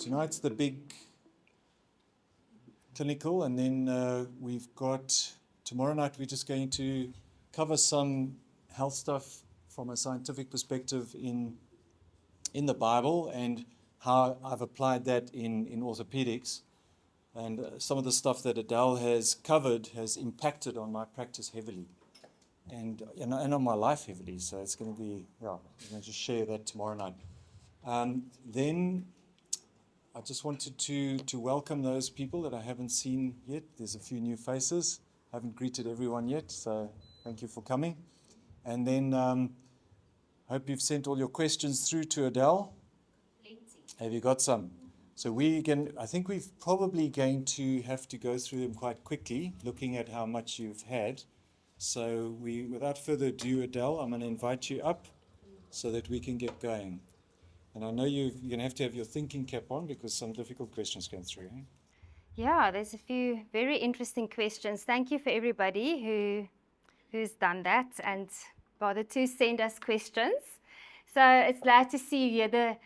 tonight's the big clinical, and then we've got tomorrow night. We're just going to cover some health stuff from a scientific perspective in the Bible and how I've applied that in orthopedics. And some of the stuff that Adele has covered has impacted on my practice heavily and on my life heavily. So it's going to be, I'm going to just share that tomorrow night. Then I just wanted to welcome those people that I haven't seen yet. There's a few new faces. I haven't greeted everyone yet, so thank you for coming. And then hope you've sent all your questions through to Adele. Plenty. Have you got some? So I think we're probably going to have to go through them quite quickly, looking at how much you've had. So without further ado, Adele, I'm going to invite you up so that we can get going. And I know you're going to have your thinking cap on because some difficult questions came through. Eh? Yeah, there's a few very interesting questions. Thank you for everybody who's done that and bothered to send us questions. So it's glad to see you here,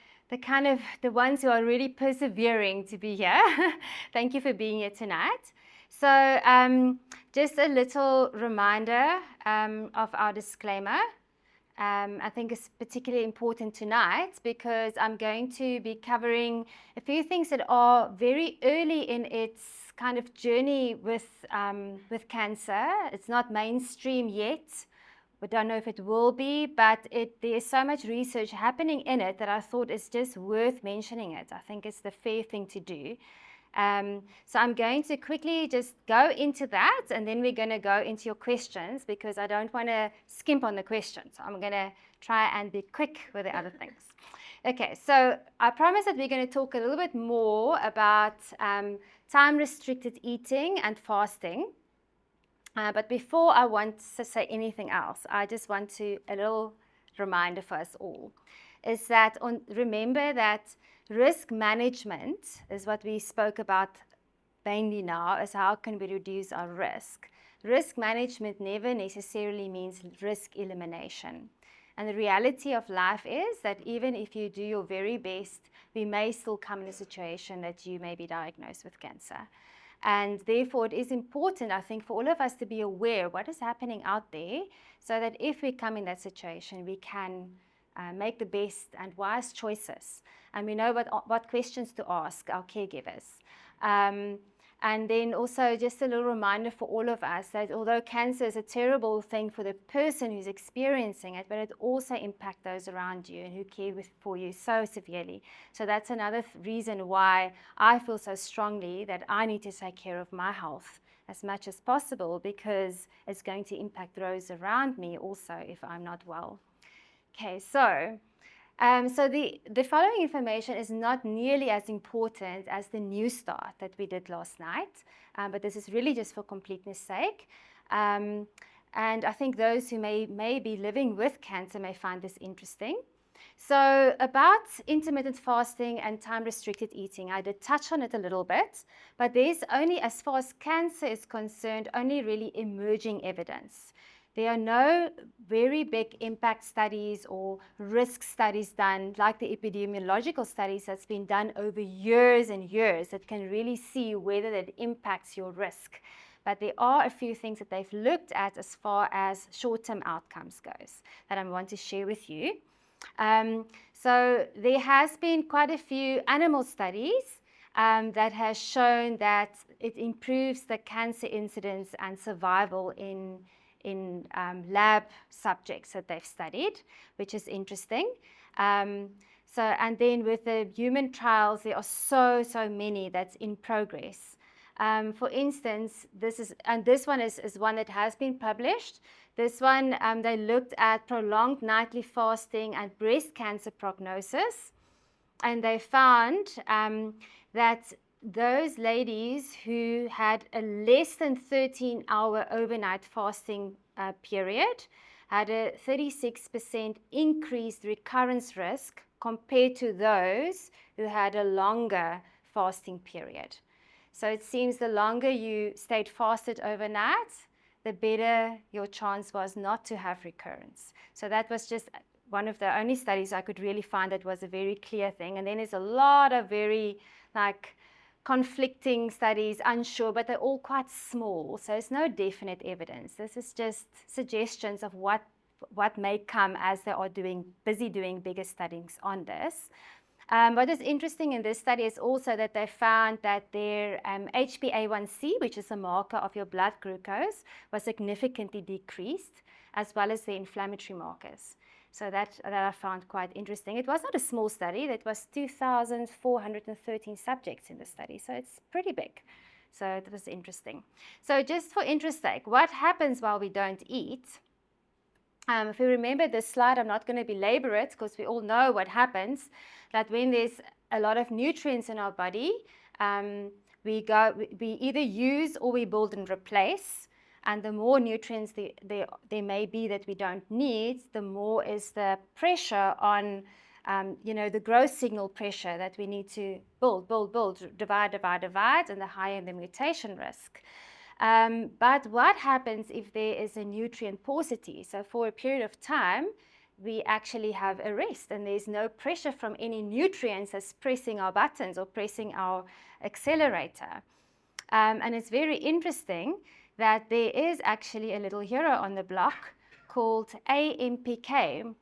the ones who are really persevering to be here. Thank you for being here tonight. So just a little reminder of our disclaimer. I think it's particularly important tonight because I'm going to be covering a few things that are very early in its kind of journey with cancer. It's not mainstream yet. We don't know if it will be, but there's so much research happening in it that I thought it's just worth mentioning it. I think it's the fair thing to do. So I'm going to quickly just go into that, and then we're going to go into your questions because I don't want to skimp on the questions. I'm going to try and be quick with the other things. Okay, so I promise that we're going to talk a little bit more about time-restricted eating and fasting. But before I want to say anything else, I just want a little reminder for us all, is that remember that risk management is what we spoke about mainly now, is how can we reduce our risk. Risk management never necessarily means risk elimination. And the reality of life is that even if you do your very best, we may still come in a situation that you may be diagnosed with cancer. And therefore, it is important, I think, for all of us to be aware of what is happening out there so that if we come in that situation, we can make the best and wise choices. And we know what questions to ask our caregivers. And then also just a little reminder for all of us that although cancer is a terrible thing for the person who's experiencing it, but it also impacts those around you and who care for you so severely. So that's another reason why I feel so strongly that I need to take care of my health as much as possible, because it's going to impact those around me also if I'm not well. Okay, so the following information is not nearly as important as the new start that we did last night, but this is really just for completeness sake. And I think those who may be living with cancer may find this interesting. So about intermittent fasting and time-restricted eating, I did touch on it a little bit, but there's only, as far as cancer is concerned, only really emerging evidence. There are no very big impact studies or risk studies done, like the epidemiological studies that's been done over years and years that can really see whether that impacts your risk. But there are a few things that they've looked at as far as short-term outcomes goes that I want to share with you. So there has been quite a few animal studies that has shown that it improves the cancer incidence and survival in lab subjects that they've studied, which is interesting. And then with the human trials, there are so many that's in progress. For instance, this one is one that has been published. This one, they looked at prolonged nightly fasting and breast cancer prognosis, and they found that those ladies who had a less than 13-hour overnight fasting period had a 36% increased recurrence risk compared to those who had a longer fasting period. So it seems the longer you stayed fasted overnight, the better your chance was not to have recurrence. So that was just one of the only studies I could really find that was a very clear thing. And then there's a lot of very like conflicting studies, unsure, but they're all quite small. So it's no definite evidence. This is just suggestions of what may come as they are busy doing bigger studies on this. What is interesting in this study is also that they found that their HbA1c, which is a marker of your blood glucose, was significantly decreased, as well as the inflammatory markers. So that I found quite interesting. It was not a small study. That was 2,413 subjects in the study, so it's pretty big. So it was interesting. So just for interest's sake, what happens while we don't eat? If you remember this slide, I'm not going to belabor it because we all know what happens, that when there's a lot of nutrients in our body, we either use or we build and replace. And the more nutrients there may be that we don't need, the more is the pressure on, the growth signal pressure that we need to build, divide, and the higher the mutation risk. But what happens if there is a nutrient paucity? So for a period of time, we actually have a rest and there's no pressure from any nutrients that's pressing our buttons or pressing our accelerator. And it's very interesting that there is actually a little hero on the block called AMPK.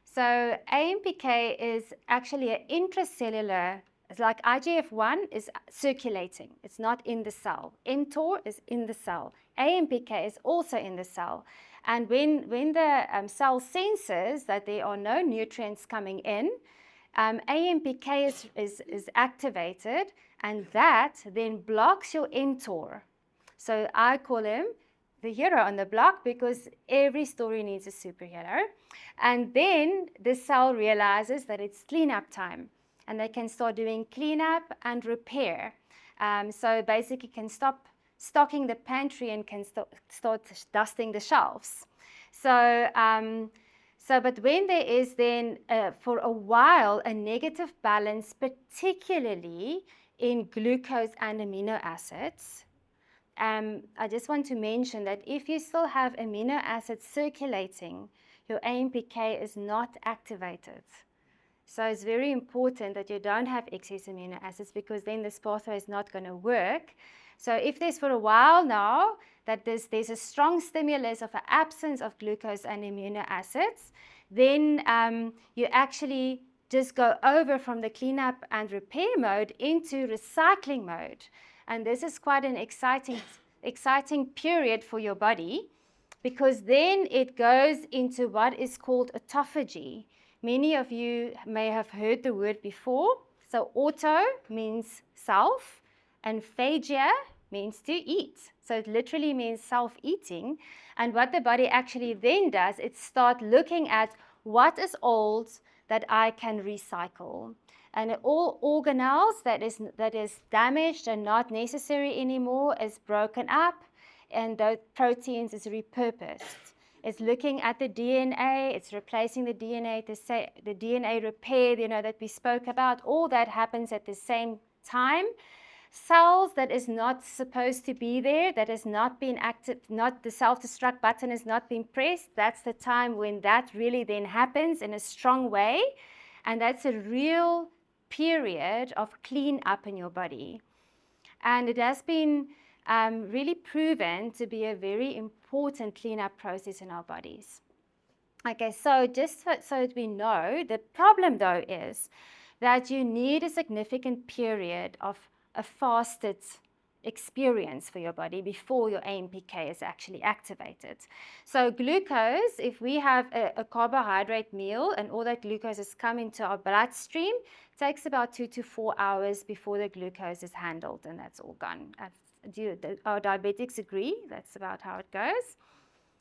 So AMPK is actually an intracellular. It's like IGF-1 is circulating. It's not in the cell. mTOR is in the cell. AMPK is also in the cell. And when the cell senses that there are no nutrients coming in, AMPK is activated, and that then blocks your mTOR. So I call him the hero on the block because every story needs a superhero. And then the cell realizes that it's cleanup time, and they can start doing cleanup and repair. So basically can stop stocking the pantry and can start dusting the shelves. But when there is then for a while a negative balance, particularly in glucose and amino acids, I just want to mention that if you still have amino acids circulating, your AMPK is not activated. So it's very important that you don't have excess amino acids because then this pathway is not going to work. So if there's for a while now that there's a strong stimulus of an absence of glucose and amino acids, then you actually just go over from the cleanup and repair mode into recycling mode. And this is quite an exciting period for your body because then it goes into what is called autophagy. Many of you may have heard the word before. So auto means self and phagia means to eat. So it literally means self-eating. And what the body actually then does, it starts looking at what is old that I can recycle. And all organelles that is damaged and not necessary anymore is broken up, and those proteins is repurposed. It's looking at the DNA, it's replacing the DNA to say the DNA repair, that we spoke about. All that happens at the same time. Cells that is not supposed to be there, that has not been active, not the self-destruct button has not been pressed, that's the time when that really then happens in a strong way. And that's a real period of clean up in your body. And it has been really proven to be a very important cleanup process in our bodies. Okay, so just so that we know, the problem though is that you need a significant period of a fasted experience for your body before your AMPK is actually activated. So glucose, if we have a carbohydrate meal and all that glucose has come into our bloodstream, it takes about 2 to 4 hours before the glucose is handled and that's all gone. Our diabetics agree, that's about how it goes.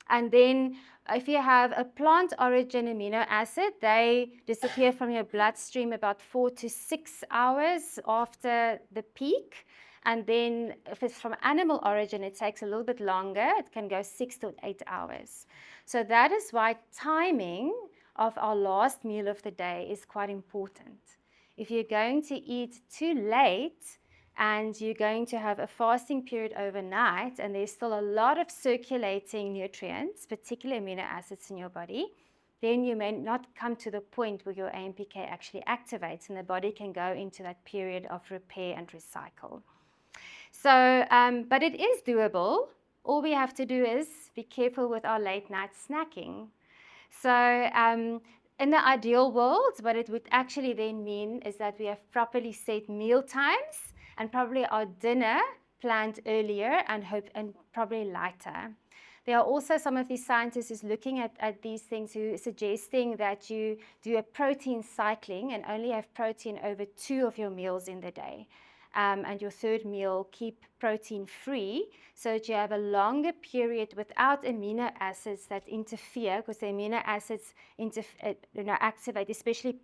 And then if you have a plant origin amino acid, they disappear from your bloodstream about 4 to 6 hours after the peak. And then if it's from animal origin, it takes a little bit longer. It can go 6 to 8 hours. So that is why timing of our last meal of the day is quite important. If you're going to eat too late and you're going to have a fasting period overnight and there's still a lot of circulating nutrients, particularly amino acids in your body, then you may not come to the point where your AMPK actually activates and the body can go into that period of repair and recycle. So, but it is doable. All we have to do is be careful with our late night snacking. So, in the ideal world, what it would actually then mean is that we have properly set meal times and probably our dinner planned earlier and probably lighter. There are also some of these scientists who's looking at these things who are suggesting that you do a protein cycling and only have protein over 2 of your meals in the day. And your third meal keep protein free so that you have a longer period without amino acids that interfere, because the amino acids activate, especially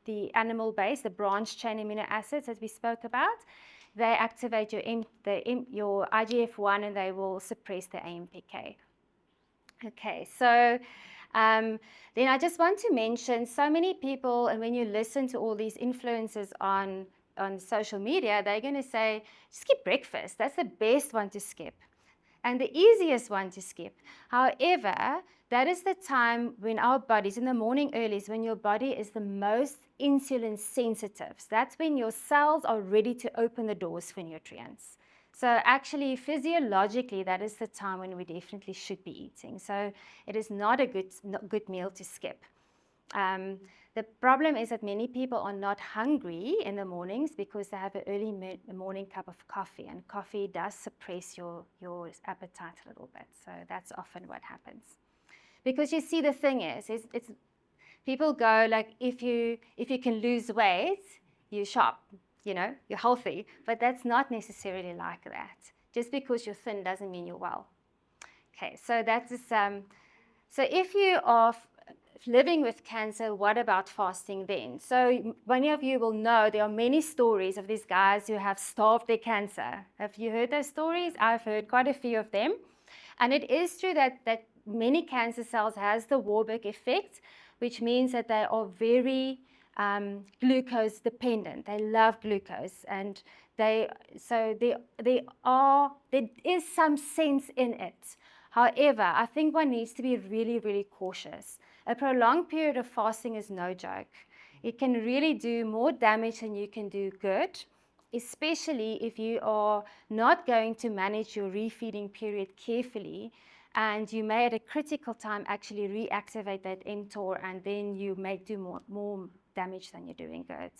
the animal base, the branch chain amino acids that we spoke about. They activate your IGF-1 and they will suppress the AMPK. Okay, so then I just want to mention so many people, and when you listen to all these influencers on social media, they're going to say, skip breakfast. That's the best one to skip and the easiest one to skip. However, that is the time when our bodies, in the morning early, is when your body is the most insulin sensitive. That's when your cells are ready to open the doors for nutrients. So actually, physiologically, that is the time when we definitely should be eating. So it is not a good meal to skip. The problem is that many people are not hungry in the mornings because they have an early morning cup of coffee, and coffee does suppress your appetite a little bit. So that's often what happens. Because you see, the thing is it's people go like, if you can lose weight, you're sharp, you're healthy, but that's not necessarily like that. Just because you're thin doesn't mean you're well. Okay, so that's so if you are living with cancer, what about fasting then? So many of you will know there are many stories of these guys who have starved their cancer. Have you heard those stories? I've heard quite a few of them. And it is true that many cancer cells has the Warburg effect, which means that they are very glucose dependent. They love glucose, and there is some sense in it. However, I think one needs to be really, really cautious. A prolonged period of fasting is no joke. It can really do more damage than you can do good, especially if you are not going to manage your refeeding period carefully, and you may at a critical time actually reactivate that mTOR, and then you may do more damage than you're doing good.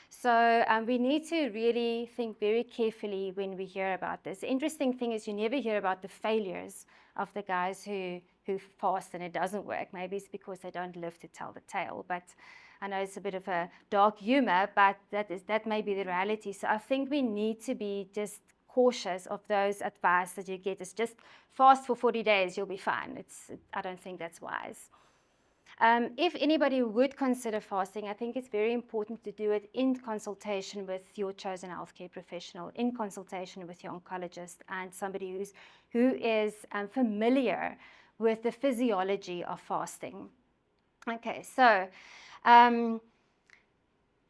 So we need to really think very carefully when we hear about this. The interesting thing is you never hear about the failures of the guys who fast and it doesn't work. Maybe it's because they don't live to tell the tale. But I know it's a bit of a dark humor, but that may be the reality. So I think we need to be just cautious of those advice that you get. It's just fast for 40 days, you'll be fine. I don't think that's wise. If anybody would consider fasting, I think it's very important to do it in consultation with your chosen healthcare professional, in consultation with your oncologist and somebody who is familiar with the physiology of fasting. Okay, so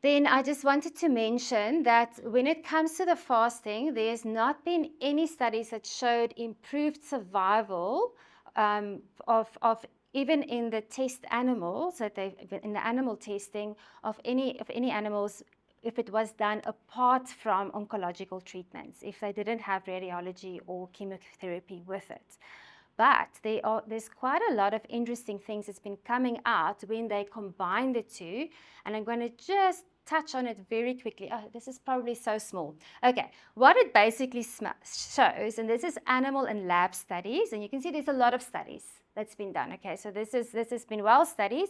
then I just wanted to mention that when it comes to the fasting, there's not been any studies that showed improved survival of even in the test animals, in the animal testing of any animals, if it was done apart from oncological treatments, if they didn't have radiology or chemotherapy with it. But there's quite a lot of interesting things that's been coming out when they combine the two, and I'm going to just touch on it very quickly. Oh, this is probably so small. Okay, what it basically shows, and this is animal and lab studies, and you can see there's a lot of studies that's been done. Okay, so this has been well studied,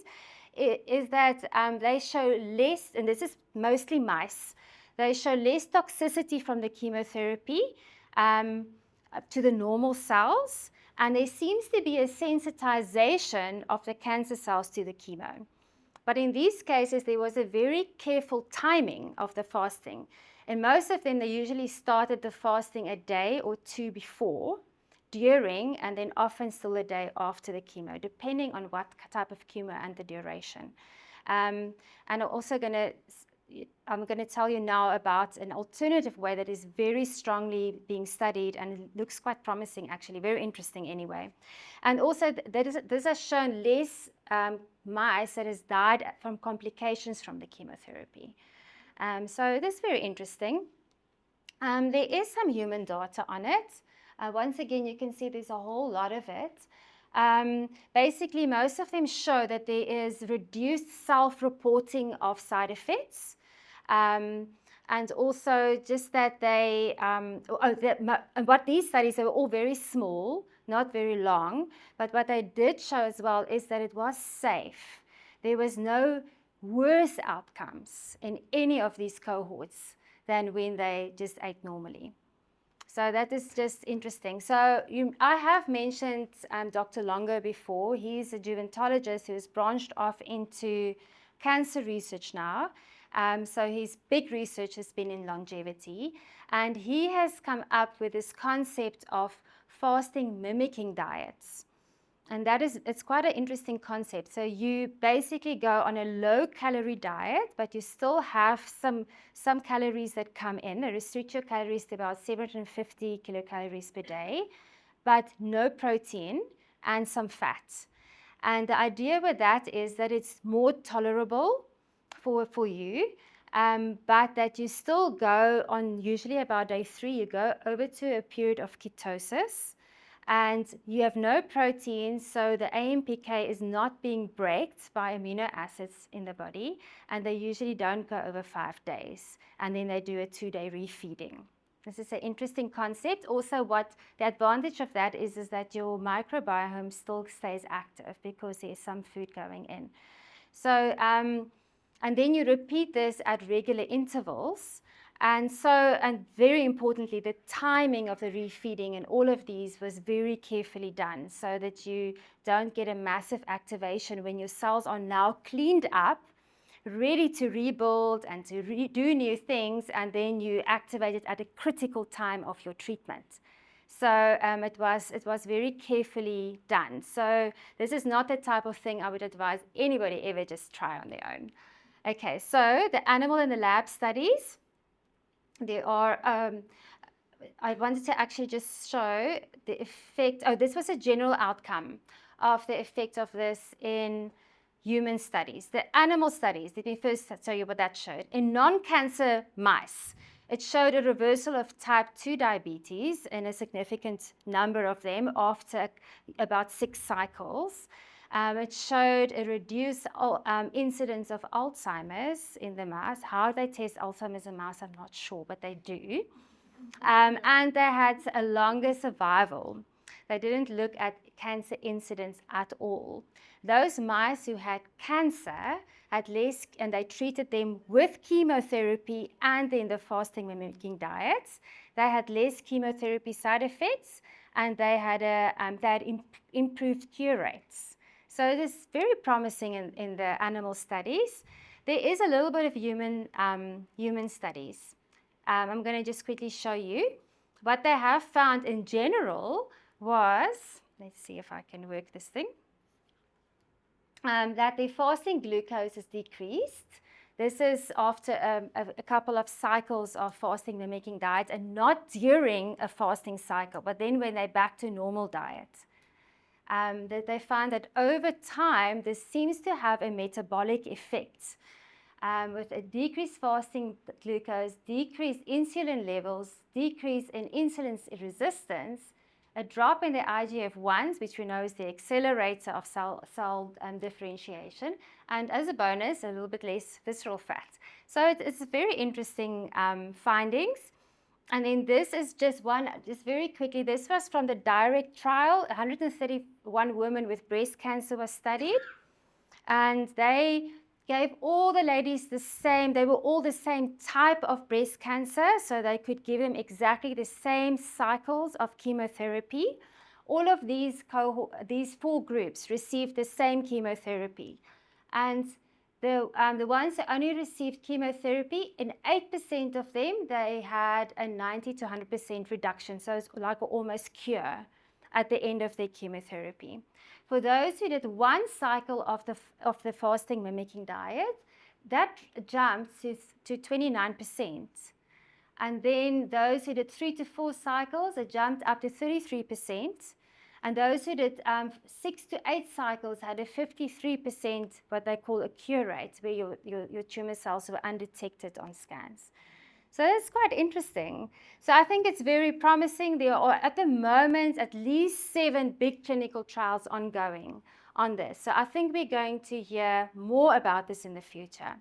is that they show less, and this is mostly mice, they show less toxicity from the chemotherapy to the normal cells, and there seems to be a sensitization of the cancer cells to the chemo. But in these cases, there was a very careful timing of the fasting. And most of them, they usually started the fasting a day or two before, during, and then often still a day after the chemo, depending on what type of chemo and the duration. And I'm also going to I'm going to tell you now about an alternative way that is very strongly being studied, and it looks quite promising, actually, very interesting anyway. And also, this has shown less mice that has died from complications from the chemotherapy. So it is very interesting. There is some human data on it. Once again, you can see there's a whole lot of it. Basically, most of them show that there is reduced self-reporting of side effects. And also just that they, what these studies, they were all very small, not very long, but what they did show as well is that it was safe. There was no worse outcomes in any of these cohorts than when they just ate normally. So that is just interesting. So I have mentioned Dr. Longo before. He's a gerontologist who's branched off into cancer research now. So his big research has been in longevity. And he has come up with this concept of fasting mimicking diets. And it's quite an interesting concept. So you basically go on a low-calorie diet, but you still have some calories that come in. Restrict your calories to about 750 kilocalories per day, but no protein and some fat. And the idea with that is that it's more tolerable for you, but that you still go on, usually about day 3, you go over to a period of ketosis. And you have no protein, so the AMPK is not being braked by amino acids in the body, and they usually don't go over 5 days. And then they do a 2-day refeeding. This is an interesting concept. Also, what the advantage of that is that your microbiome still stays active because there's some food going in. So, and then you repeat this at regular intervals. And very importantly, the timing of the refeeding and all of these was very carefully done so that you don't get a massive activation when your cells are now cleaned up, ready to rebuild and to do new things, and then you activate it at a critical time of your treatment. So it was very carefully done. So this is not the type of thing I would advise anybody ever just try on their own. Okay, so the animal and the lab studies. There are, I wanted to actually just show the effect. Oh, this was a general outcome of the effect of this in human studies. The animal studies, let me first tell you what that showed. In non-cancer mice, it showed a reversal of type 2 diabetes in a significant number of them after about 6 cycles. It showed a reduced incidence of Alzheimer's in the mouse. How they test Alzheimer's in mouse, I'm not sure, but they do. And they had a longer survival. They didn't look at cancer incidence at all. Those mice who had cancer had less, and they treated them with chemotherapy and then the fasting mimicking diets. They had less chemotherapy side effects, and they had improved cure rates. So it is very promising in the animal studies. There is a little bit of human studies. I'm going to just quickly show you. What they have found in general was, let's see if I can work this thing, that their fasting glucose is decreased. This is after a couple of cycles of fasting mimicking diet, and not during a fasting cycle, but then when they're back to normal diet. That they find that over time, this seems to have a metabolic effect. With a decreased fasting glucose, decreased insulin levels, decrease in insulin resistance, a drop in the IGF-1s, which we know is the accelerator of cell differentiation, and as a bonus, a little bit less visceral fat. So it's very interesting findings. And then this is just very quickly, this was from the direct trial. 131 women with breast cancer was studied, and they gave all the ladies the same, they were all the same type of breast cancer, so they could give them exactly the same cycles of chemotherapy. All of these 4 groups received the same chemotherapy. And the ones that only received chemotherapy, in 8% of them, they had a 90 to 100% reduction, so it's like an almost cure at the end of their chemotherapy. For those who did 1 cycle of the fasting mimicking diet, that jumped to 29%. And then those who did 3 to 4 cycles, it jumped up to 33%. And those who did 6 to 8 cycles had a 53% what they call a cure rate, where your tumor cells were undetected on scans. So it's quite interesting. So I think it's very promising. There are at the moment at least 7 big clinical trials ongoing on this. So I think we're going to hear more about this in the future.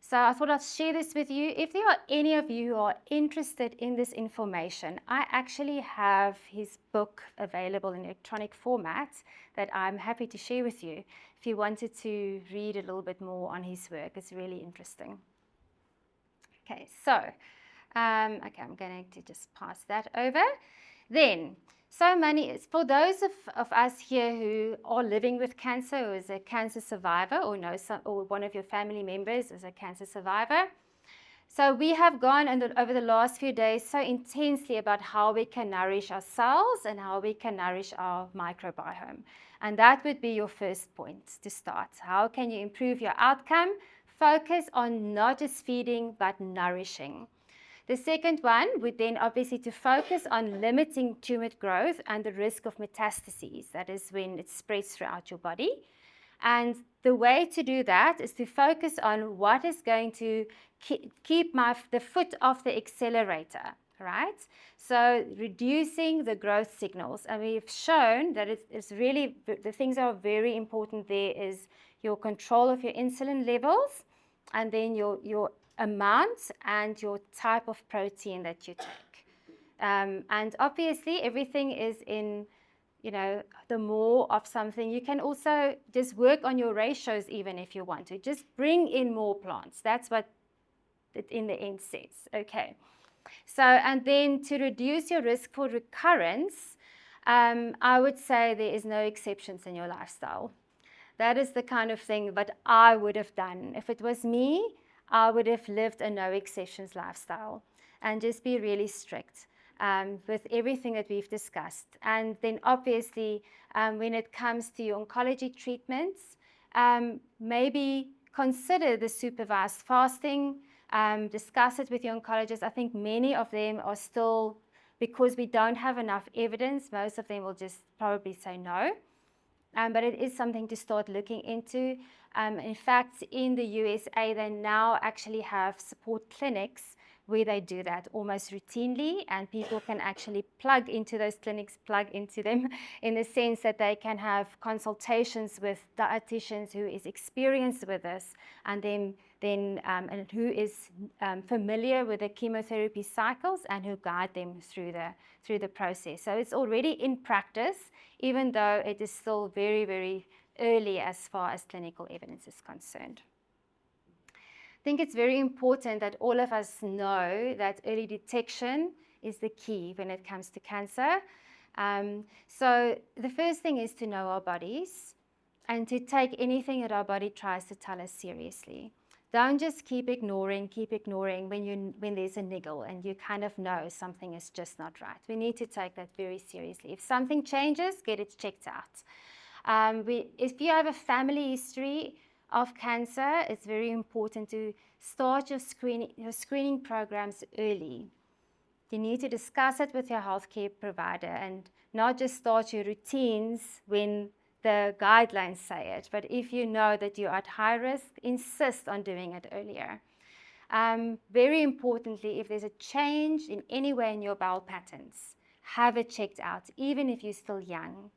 So I thought I'd share this with you. If there are any of you who are interested in this information, I actually have his book available in electronic format that I'm happy to share with you if you wanted to read a little bit more on his work. It's really interesting. Okay, so, okay, I'm going to just pass that over. Then, for those of us here who are living with cancer, or is a cancer survivor, or know or one of your family members is a cancer survivor. So we have gone over the last few days so intensely about how we can nourish ourselves and how we can nourish our microbiome. And that would be your first point to start. How can you improve your outcome? Focus on not just feeding, but nourishing. The second one would then obviously to focus on limiting tumor growth and the risk of metastases. That is when it spreads throughout your body. And the way to do that is to focus on what is going to keep the foot off the accelerator, right? So reducing the growth signals. And we've shown that it's really, the things that are very important there is your control of your insulin levels, and then your amount and your type of protein that you take. And obviously everything is in, the more of something. You can also just work on your ratios even if you want to. Just bring in more plants. That's what it in the end says. Okay. So, and then to reduce your risk for recurrence, I would say there is no exceptions in your lifestyle. That is the kind of thing that I would have done. If it was me, I would have lived a no exceptions lifestyle and just be really strict with everything that we've discussed. And then obviously, when it comes to your oncology treatments, maybe consider the supervised fasting, discuss it with your oncologist. I think many of them are still, because we don't have enough evidence, most of them will just probably say no. But it is something to start looking into. In fact, in the USA, they now actually have support clinics where they do that almost routinely, and people can actually plug into those clinics, plug into them in the sense that they can have consultations with dietitians who is experienced with this, and and who is familiar with the chemotherapy cycles and who guide them through the process. So it's already in practice, even though it is still very, very early as far as clinical evidence is concerned. I think it's very important that all of us know that early detection is the key when it comes to cancer. So the first thing is to know our bodies and to take anything that our body tries to tell us seriously. Don't just keep ignoring when there's a niggle and you kind of know something is just not right. We need to take that very seriously. If something changes, get it checked out. If you have a family history of cancer, it's very important to start your screening programs early. You need to discuss it with your healthcare provider and not just start your routines when the guidelines say it, but if you know that you're at high risk, insist on doing it earlier. Very importantly, if there's a change in any way in your bowel patterns, have it checked out, even if you're still young.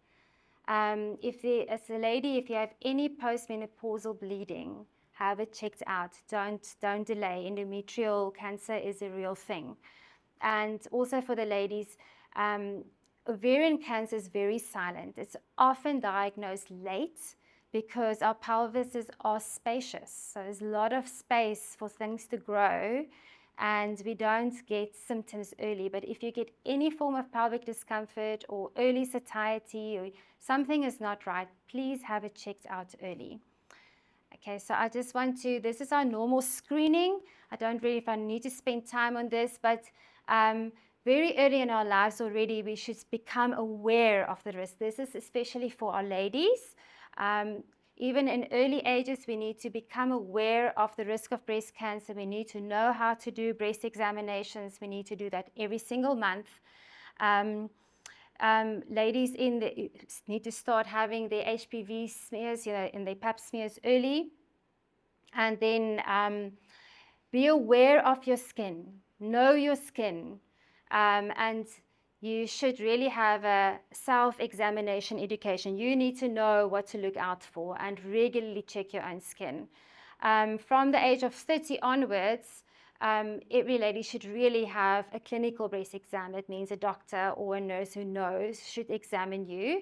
If you have any postmenopausal bleeding, have it checked out. Don't delay. Endometrial cancer is a real thing. And also for the ladies, ovarian cancer is very silent. It's often diagnosed late because our pelvises are spacious. So there's a lot of space for things to grow, and we don't get symptoms early. But if you get any form of pelvic discomfort or early satiety or something is not right, please have it checked out early. Okay, so I just want to, this is our normal screening. I don't really, if I need to spend time on this, but very early in our lives already, we should become aware of the risk. This is especially for our ladies. even in early ages, we need to become aware of the risk of breast cancer. We need to know how to do breast examinations. We need to do that every single month. Ladies need to start having their HPV smears, in their pap smears early. And then be aware of your skin. Know your skin. And you should really have a self-examination education. You need to know what to look out for and regularly check your own skin. From the age of 30 onwards, every lady should really have a clinical breast exam. That means a doctor or a nurse who knows should examine you.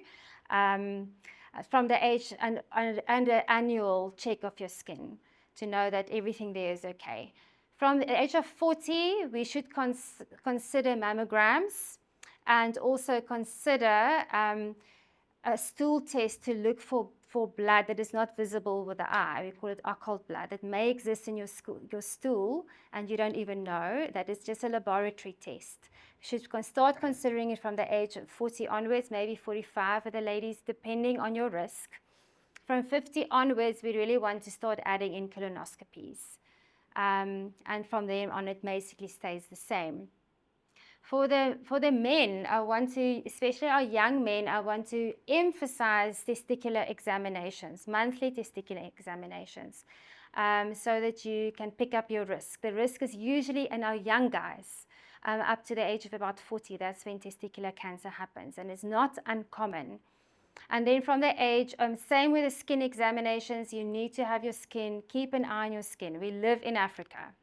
From the age and an annual check of your skin to know that everything there is okay. From the age of 40, we should consider mammograms and also consider a stool test to look for blood that is not visible with the eye. We call it occult blood. That may exist in your stool and you don't even know. That is just a laboratory test. You should start considering it from the age of 40 onwards, maybe 45 for the ladies, depending on your risk. From 50 onwards, we really want to start adding in colonoscopies. And from there on, it basically stays the same. For the men, I want to, especially our young men, I want to emphasize testicular examinations, monthly testicular examinations, so that you can pick up your risk. The risk is usually in our young guys, up to the age of about 40. That's when testicular cancer happens, and it's not uncommon. And then from the age, same with the skin examinations, you need to have your skin, keep an eye on your skin. We live in Africa.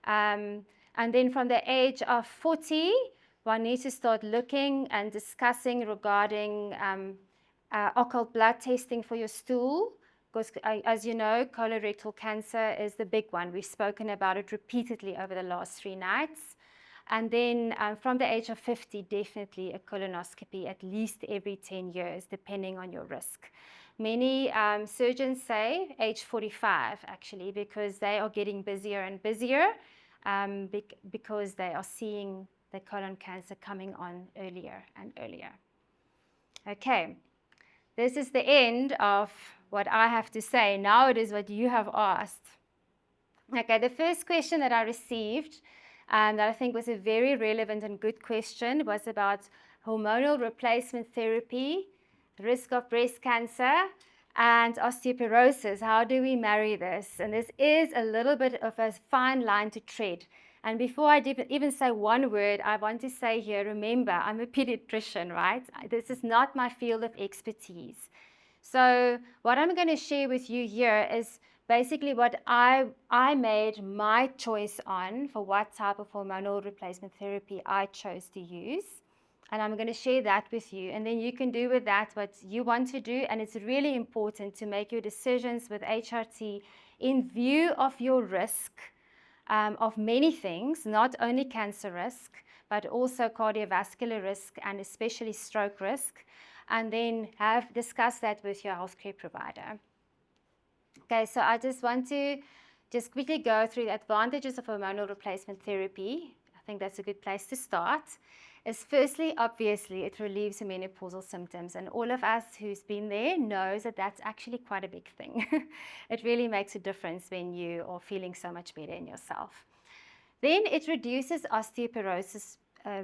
And then from the age of 40, one needs to start looking and discussing regarding occult blood testing for your stool. Because as you know, colorectal cancer is the big one. We've spoken about it repeatedly over the last 3 nights. And then from the age of 50, definitely a colonoscopy at least every 10 years, depending on your risk. Many surgeons say age 45, actually, because they are getting busier and busier, because they are seeing the colon cancer coming on earlier and earlier. Okay, this is the end of what I have to say. Now it is what you have asked. Okay, the first question that I received that I think was a very relevant and good question was about hormonal replacement therapy, risk of breast cancer, and osteoporosis. How do we marry this? And this is a little bit of a fine line to tread. And before I even say one word, I want to say here, remember, I'm a pediatrician, right? This is not my field of expertise. So what I'm going to share with you here is basically what I made my choice on for what type of hormonal replacement therapy I chose to use. And I'm going to share that with you. And then you can do with that what you want to do. And it's really important to make your decisions with HRT in view of your risk of many things, not only cancer risk, but also cardiovascular risk and especially stroke risk. And then discuss that with your healthcare provider. Okay, so I just want to quickly go through the advantages of hormonal replacement therapy. I think that's a good place to start. Is firstly, obviously, it relieves the menopausal symptoms, and all of us who's been there knows that that's actually quite a big thing. It really makes a difference when you are feeling so much better in yourself. Then it reduces osteoporosis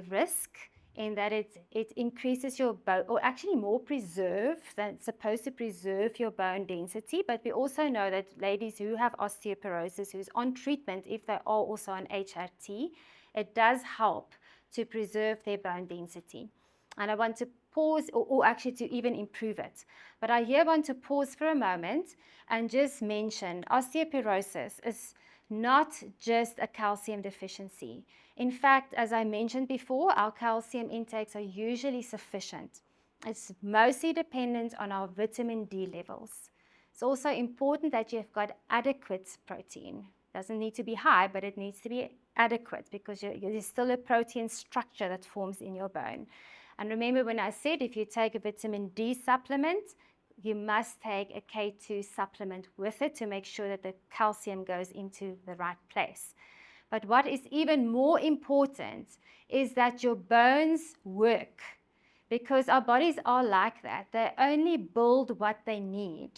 risk, in that it increases your bone, or actually more preserve than it's supposed to preserve your bone density. But we also know that ladies who have osteoporosis, who's on treatment, if they are also on HRT, it does help to preserve their bone density. And I want to pause, or actually to even improve it. But I here want to pause for a moment and just mention osteoporosis is not just a calcium deficiency. In fact, as I mentioned before, our calcium intakes are usually sufficient. It's mostly dependent on our vitamin D levels. It's also important that you've got adequate protein. It doesn't need to be high, but it needs to be adequate, because there's still a protein structure that forms in your bone. And remember when I said if you take a vitamin D supplement, you must take a K2 supplement with it to make sure that the calcium goes into the right place. But what is even more important is that your bones work, because our bodies are like that. They only build what they need.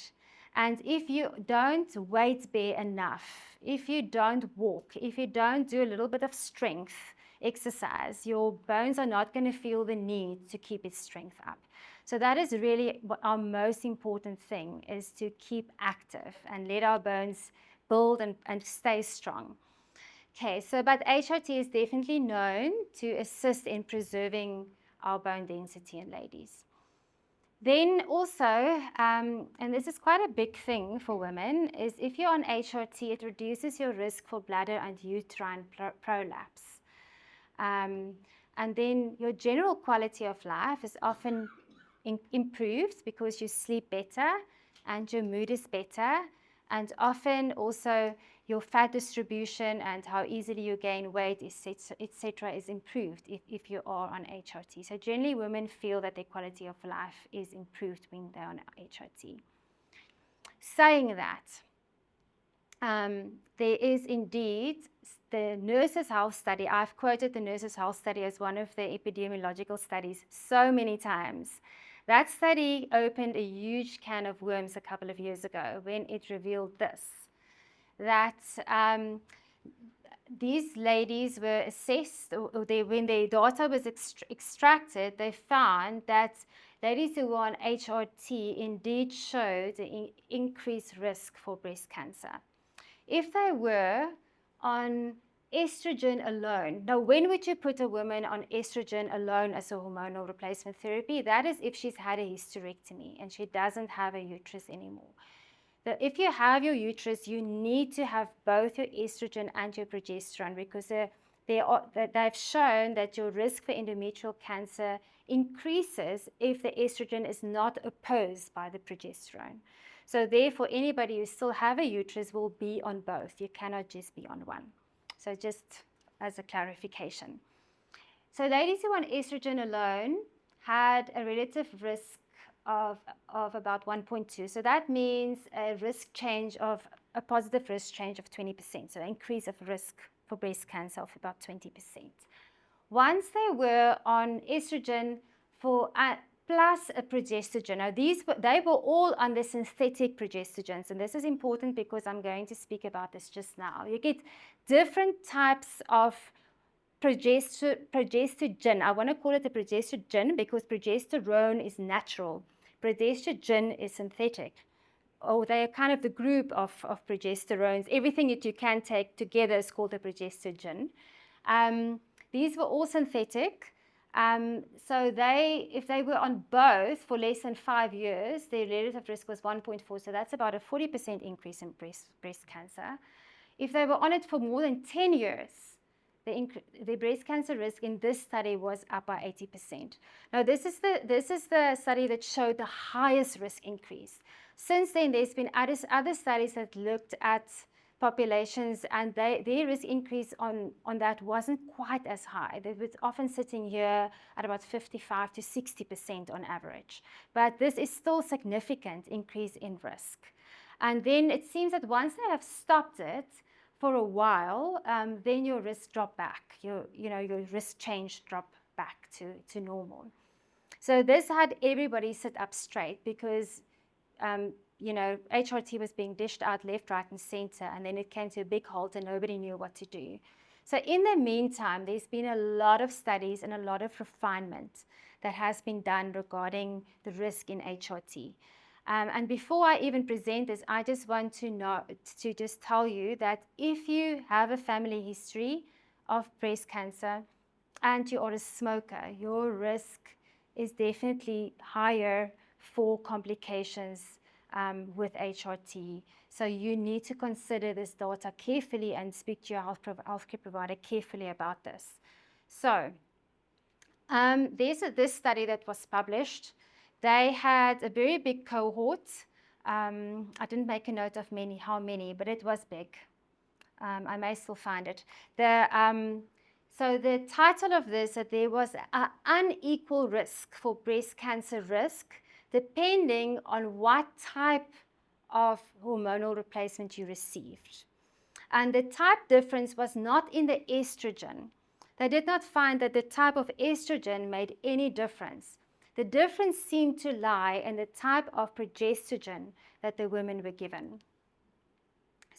And if you don't weight bear enough, if you don't walk, if you don't do a little bit of strength exercise, your bones are not going to feel the need to keep its strength up. So that is really what our most important thing is, to keep active and let our bones build and stay strong. Okay, so but HRT is definitely known to assist in preserving our bone density in ladies. Then also, and this is quite a big thing for women, is if you're on HRT, it reduces your risk for bladder and uterine prolapse. And then your general quality of life is often improved because you sleep better and your mood is better, and often also your fat distribution and how easily you gain weight, etc., is improved if you are on HRT. So generally women feel that their quality of life is improved when they're on HRT. Saying that, there is indeed the Nurses' Health Study. I've quoted the Nurses' Health Study as one of the epidemiological studies so many times. That study opened a huge can of worms a couple of years ago when it revealed this, that these ladies were assessed, or when their data was extracted, they found that ladies who were on HRT indeed showed an increased risk for breast cancer. If they were on estrogen alone, now when would you put a woman on estrogen alone as a hormonal replacement therapy? That is if she's had a hysterectomy and she doesn't have a uterus anymore. If you have your uterus, you need to have both your estrogen and your progesterone, because they've shown that your risk for endometrial cancer increases if the estrogen is not opposed by the progesterone. So therefore, anybody who still have a uterus will be on both. You cannot just be on one. So just as a clarification. So ladies who are on estrogen alone had a relative risk of about 1.2. So that means a risk change of a positive risk change of 20%. So an increase of risk for breast cancer of about 20%. Once they were on estrogen for plus a progestogen. Now they were all on the synthetic progestogens, and this is important because I'm going to speak about this just now. You get different types of progestogen. I want to call it a progestogen because progesterone is natural. Progestogen is synthetic. Oh, they are kind of the group of progesterones. Everything that you can take together is called a progestogen. These were all synthetic. So if they were on both for less than 5 years, their relative risk was 1.4. So that's about a 40% increase in breast cancer. If they were on it for more than 10 years, the breast cancer risk in this study was up by 80%. Now, this is the study that showed the highest risk increase. Since then, there's been other studies that looked at populations, and their risk increase on that wasn't quite as high. They were often sitting here at about 55 to 60% on average. But this is still significant increase in risk. And then it seems that once they have stopped it for a while, then your risk drop back. Your risk change drop back to normal. So this had everybody sit up straight because HRT was being dished out left, right, and center, and then it came to a big halt and nobody knew what to do. So in the meantime, there's been a lot of studies and a lot of refinement that has been done regarding the risk in HRT. And before I even present this, I just want to just tell you that if you have a family history of breast cancer and you are a smoker, your risk is definitely higher for complications with HRT. So you need to consider this data carefully and speak to your healthcare provider carefully about this. So there's this study that was published. They had a very big cohort. I didn't make a note of how many, but it was big. I may still find it. So the title of this, that there was an unequal risk for breast cancer risk depending on what type of hormonal replacement you received. And the type difference was not in the estrogen. They did not find that the type of estrogen made any difference. The difference seemed to lie in the type of progesterone that the women were given.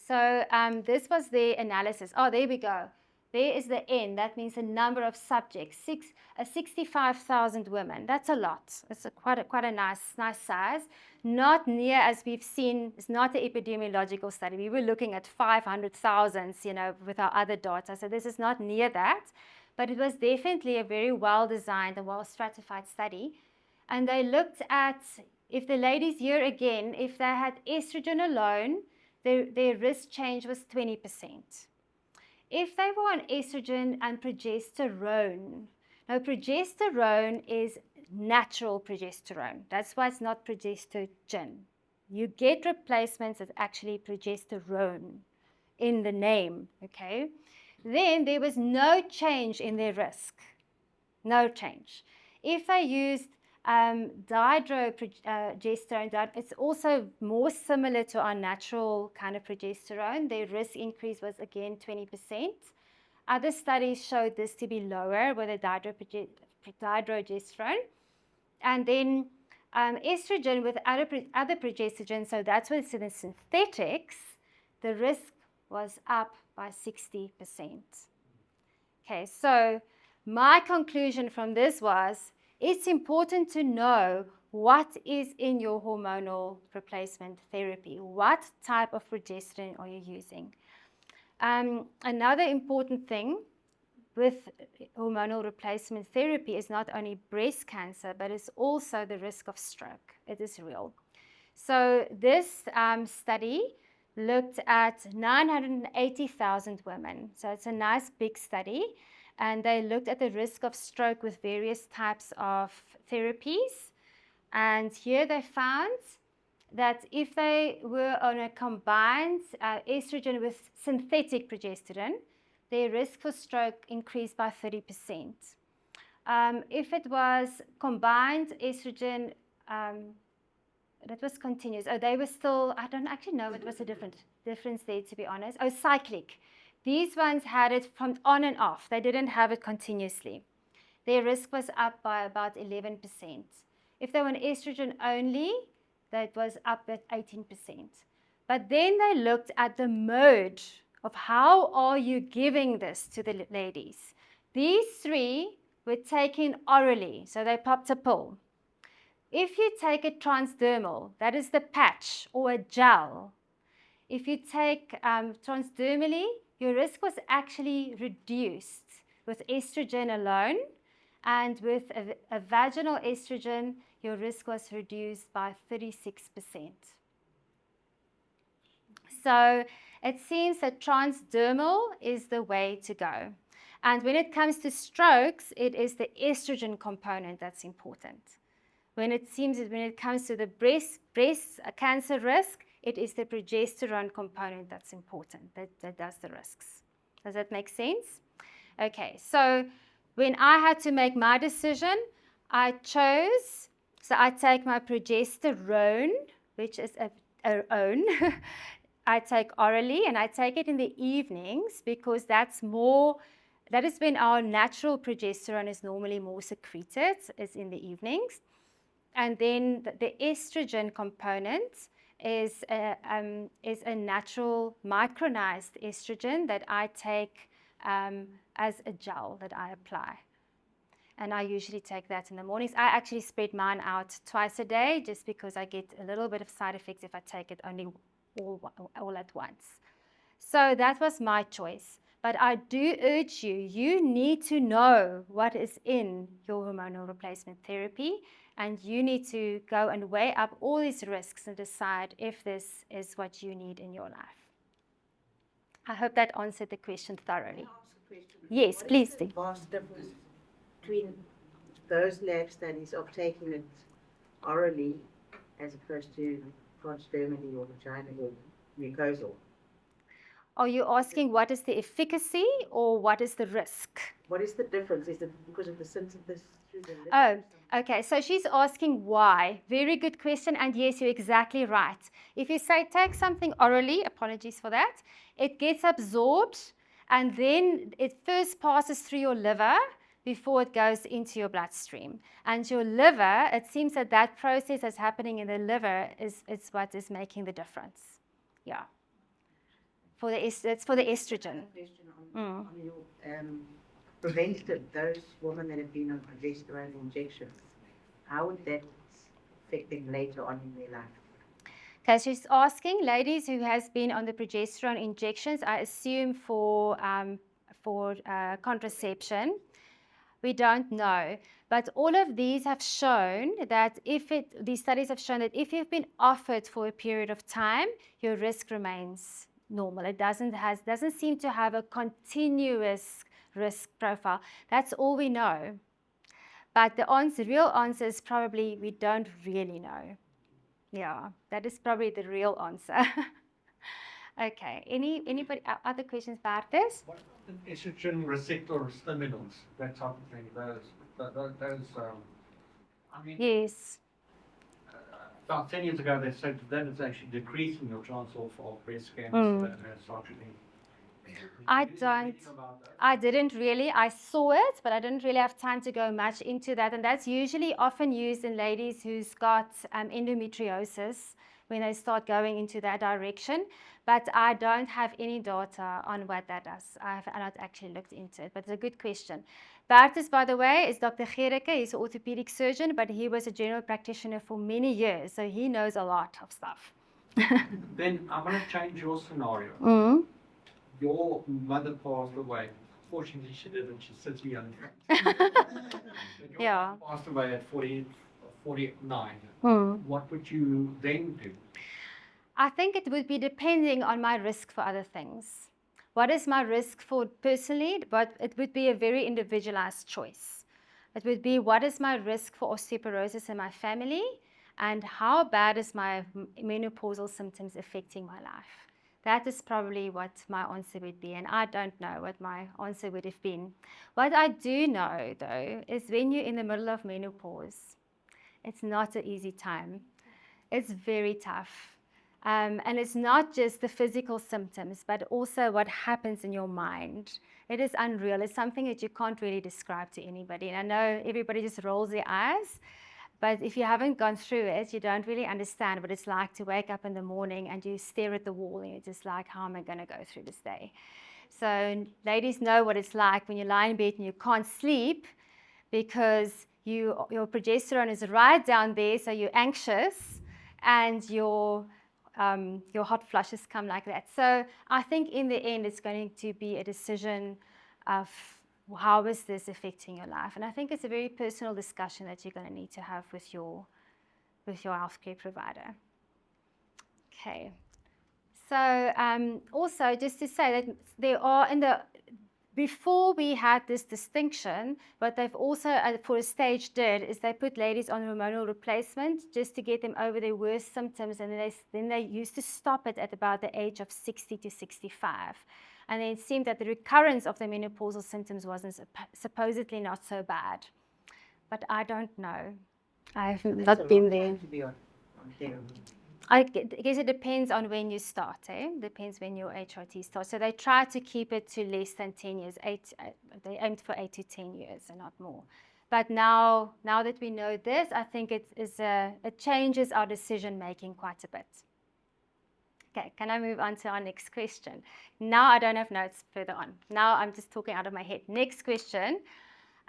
So this was their analysis. Oh, there we go. There is the N. That means the number of subjects. 65,000 women. That's a lot. It's quite a nice size. Not near as we've seen. It's not an epidemiological study. We were looking at 500,000, with our other data. So this is not near that. But it was definitely a very well-designed and well-stratified study. And they looked at, if the ladies here again, if they had estrogen alone, their risk change was 20%. If they were on estrogen and progesterone, now progesterone is natural progesterone. That's why it's not progestogen. You get replacements that's actually progesterone in the name, okay? Then there was no change in their risk, no change. If they used dihydroprogesterone, it's also more similar to our natural kind of progesterone. Their risk increase was again 20%. Other studies showed this to be lower with a dihydrogesterone. And then estrogen with other progestogen, so that's with the synthetics, the risk was up by 60%. Okay, so my conclusion from this was, it's important to know what is in your hormonal replacement therapy. What type of progesterone are you using? Another important thing with hormonal replacement therapy is not only breast cancer, but it's also the risk of stroke. It is real. So this study looked at 980,000 women. So it's a nice big study. And they looked at the risk of stroke with various types of therapies. And here they found that if they were on a combined estrogen with synthetic progesterone, their risk for stroke increased by 30%. If it was combined estrogen, that was continuous. Oh, they were still, I don't actually know what was the difference there, to be honest. Oh, cyclic. These ones had it from on and off. They didn't have it continuously. Their risk was up by about 11%. If they were on estrogen only, that was up at 18%. But then they looked at the mode of how are you giving this to the ladies. These three were taken orally, so they popped a pill. If you take a transdermal, that is the patch or a gel, if you take transdermally, your risk was actually reduced with estrogen alone, and with a vaginal estrogen, your risk was reduced by 36%. So it seems that transdermal is the way to go. And when it comes to strokes, it is the estrogen component that's important. When it comes to the breast cancer risk, it is the progesterone component that's important, that does the risks. Does that make sense? Okay, so when I had to make my decision, I take my progesterone, which is a own, I take orally, and I take it in the evenings because that is when our natural progesterone is normally more secreted, is in the evenings. And then the estrogen component is a natural micronized estrogen that I take as a gel that I apply. And I usually take that in the mornings. I actually spread mine out twice a day just because I get a little bit of side effects if I take it only all at once. So that was my choice. But I do urge you, you need to know what is in your hormonal replacement therapy, and you need to go and weigh up all these risks and decide if this is what you need in your life. I hope that answered the question thoroughly. Can I ask a question? Yes, please do. What is the vast difference between those lab studies of taking it orally as opposed to transdermally or vaginal or mucosal? Are you asking what is the efficacy or what is the risk? What is the difference? Is it because of the synthesis through the liver? Oh, okay. So she's asking why. Very good question. And yes, you're exactly right. If you say take something orally, apologies for that, it gets absorbed and then it first passes through your liver. before it goes into your bloodstream. And your liver, it seems that that process that's happening in the liver is what is making the difference. Yeah. It's for the estrogen. Question on your preventative, those women that have been on progesterone injections, how would that affect them later on in their life? Okay, she's asking ladies who has been on the progesterone injections, I assume for contraception. We don't know, but all of these have shown that these studies have shown that if you've been offered for a period of time, your risk remains normal. It doesn't seem to have a continuous risk profile. That's all we know. But the real answer is probably we don't really know. Yeah, that is probably the real answer. Okay, anybody other questions about this? What about the estrogen receptor stimulants, that type of thing? I mean, Yes. about 10 years ago, they said that it's actually decreasing your chance of breast cancer and such thing. I didn't really. I saw it, but I didn't really have time to go much into that. And that's usually often used in ladies who's got endometriosis when they start going into that direction. But I don't have any data on what that does. I've not actually looked into it, but it's a good question. Bertus, by the way, is Dr. Gericke. He's an orthopedic surgeon, but he was a general practitioner for many years, so he knows a lot of stuff. Then I'm going to change your scenario. Mm-hmm. Your mother passed away. Fortunately, she didn't. She's sitting here in front. Yeah. Passed away at 49. What would you then do? I think it would be depending on my risk for other things. What is my risk for personally? But it would be a very individualized choice. It would be what is my risk for osteoporosis in my family, and how bad is my menopausal symptoms affecting my life? That is probably what my answer would be, and I don't know what my answer would have been. What I do know, though, is when you're in the middle of menopause, it's not an easy time. It's very tough. And it's not just the physical symptoms, but also what happens in your mind. It is unreal. It's something that you can't really describe to anybody. And I know everybody just rolls their eyes, but if you haven't gone through it, you don't really understand what it's like to wake up in the morning and you stare at the wall and you're just like, how am I going to go through this day? So ladies know what it's like when you lie in bed and you can't sleep because your progesterone is right down there, so you're anxious and your hot flushes come like that. So I think in the end, it's going to be a decision of how is this affecting your life? And I think it's a very personal discussion that you're going to need to have with your healthcare provider. Okay. So also just to say that there are before we had this distinction, what they've also for a stage did is they put ladies on hormonal replacement just to get them over their worst symptoms, and then they used to stop it at about the age of 60 to 65. And then it seemed that the recurrence of the menopausal symptoms wasn't supposedly not so bad. But I don't know. I've not been there. To be on therapy. I guess it depends on when you start. Depends when your HRT starts. So they try to keep it to less than 10 years. They aimed for 8 to 10 years and not more. But now that we know this, I think it changes our decision making quite a bit. Okay, can I move on to our next question? Now I don't have notes further on. Now I'm just talking out of my head. Next question.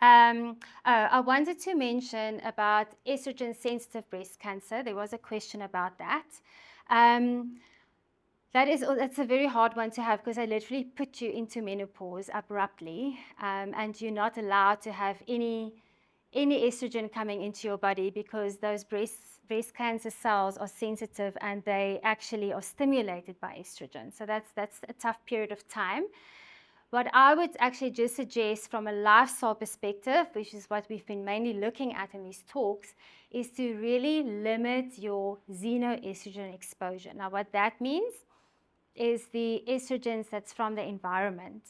I wanted to mention about estrogen-sensitive breast cancer. There was a question about that. That's a very hard one to have because they literally put you into menopause abruptly, and you're not allowed to have any estrogen coming into your body because those breast cancer cells are sensitive and they actually are stimulated by estrogen. So that's a tough period of time. What I would actually just suggest from a lifestyle perspective, which is what we've been mainly looking at in these talks, is to really limit your xenoestrogen exposure. Now, what that means is the estrogens that's from the environment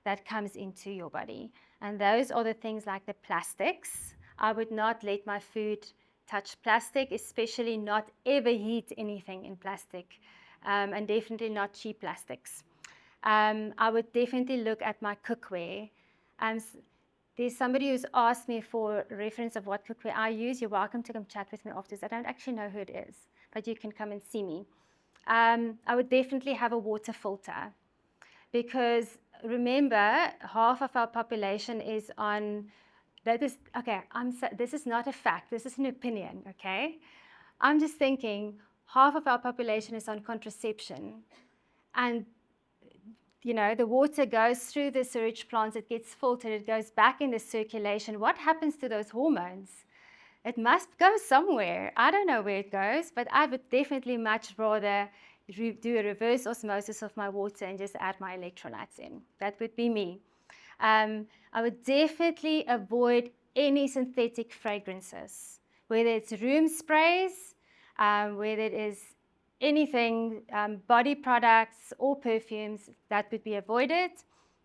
that comes into your body. And those are the things like the plastics. I would not let my food touch plastic, especially not ever heat anything in plastic, and definitely not cheap plastics. I would definitely look at my cookware. there's somebody who's asked me for a reference of what cookware I use. You're welcome to come chat with me afterwards. I don't actually know who it is, but you can come and see me. I would definitely have a water filter, because remember, half of our population is on, that is, okay, this is not a fact, this is an opinion, okay? I'm just thinking half of our population is on contraception, and the water goes through the sewage plants, it gets filtered, it goes back in the circulation. What happens to those hormones? It must go somewhere. I don't know where it goes, but I would definitely much rather do a reverse osmosis of my water and just add my electrolytes in. That would be me. I would definitely avoid any synthetic fragrances, whether it's room sprays, whether it is anything, body products or perfumes, that would be avoided.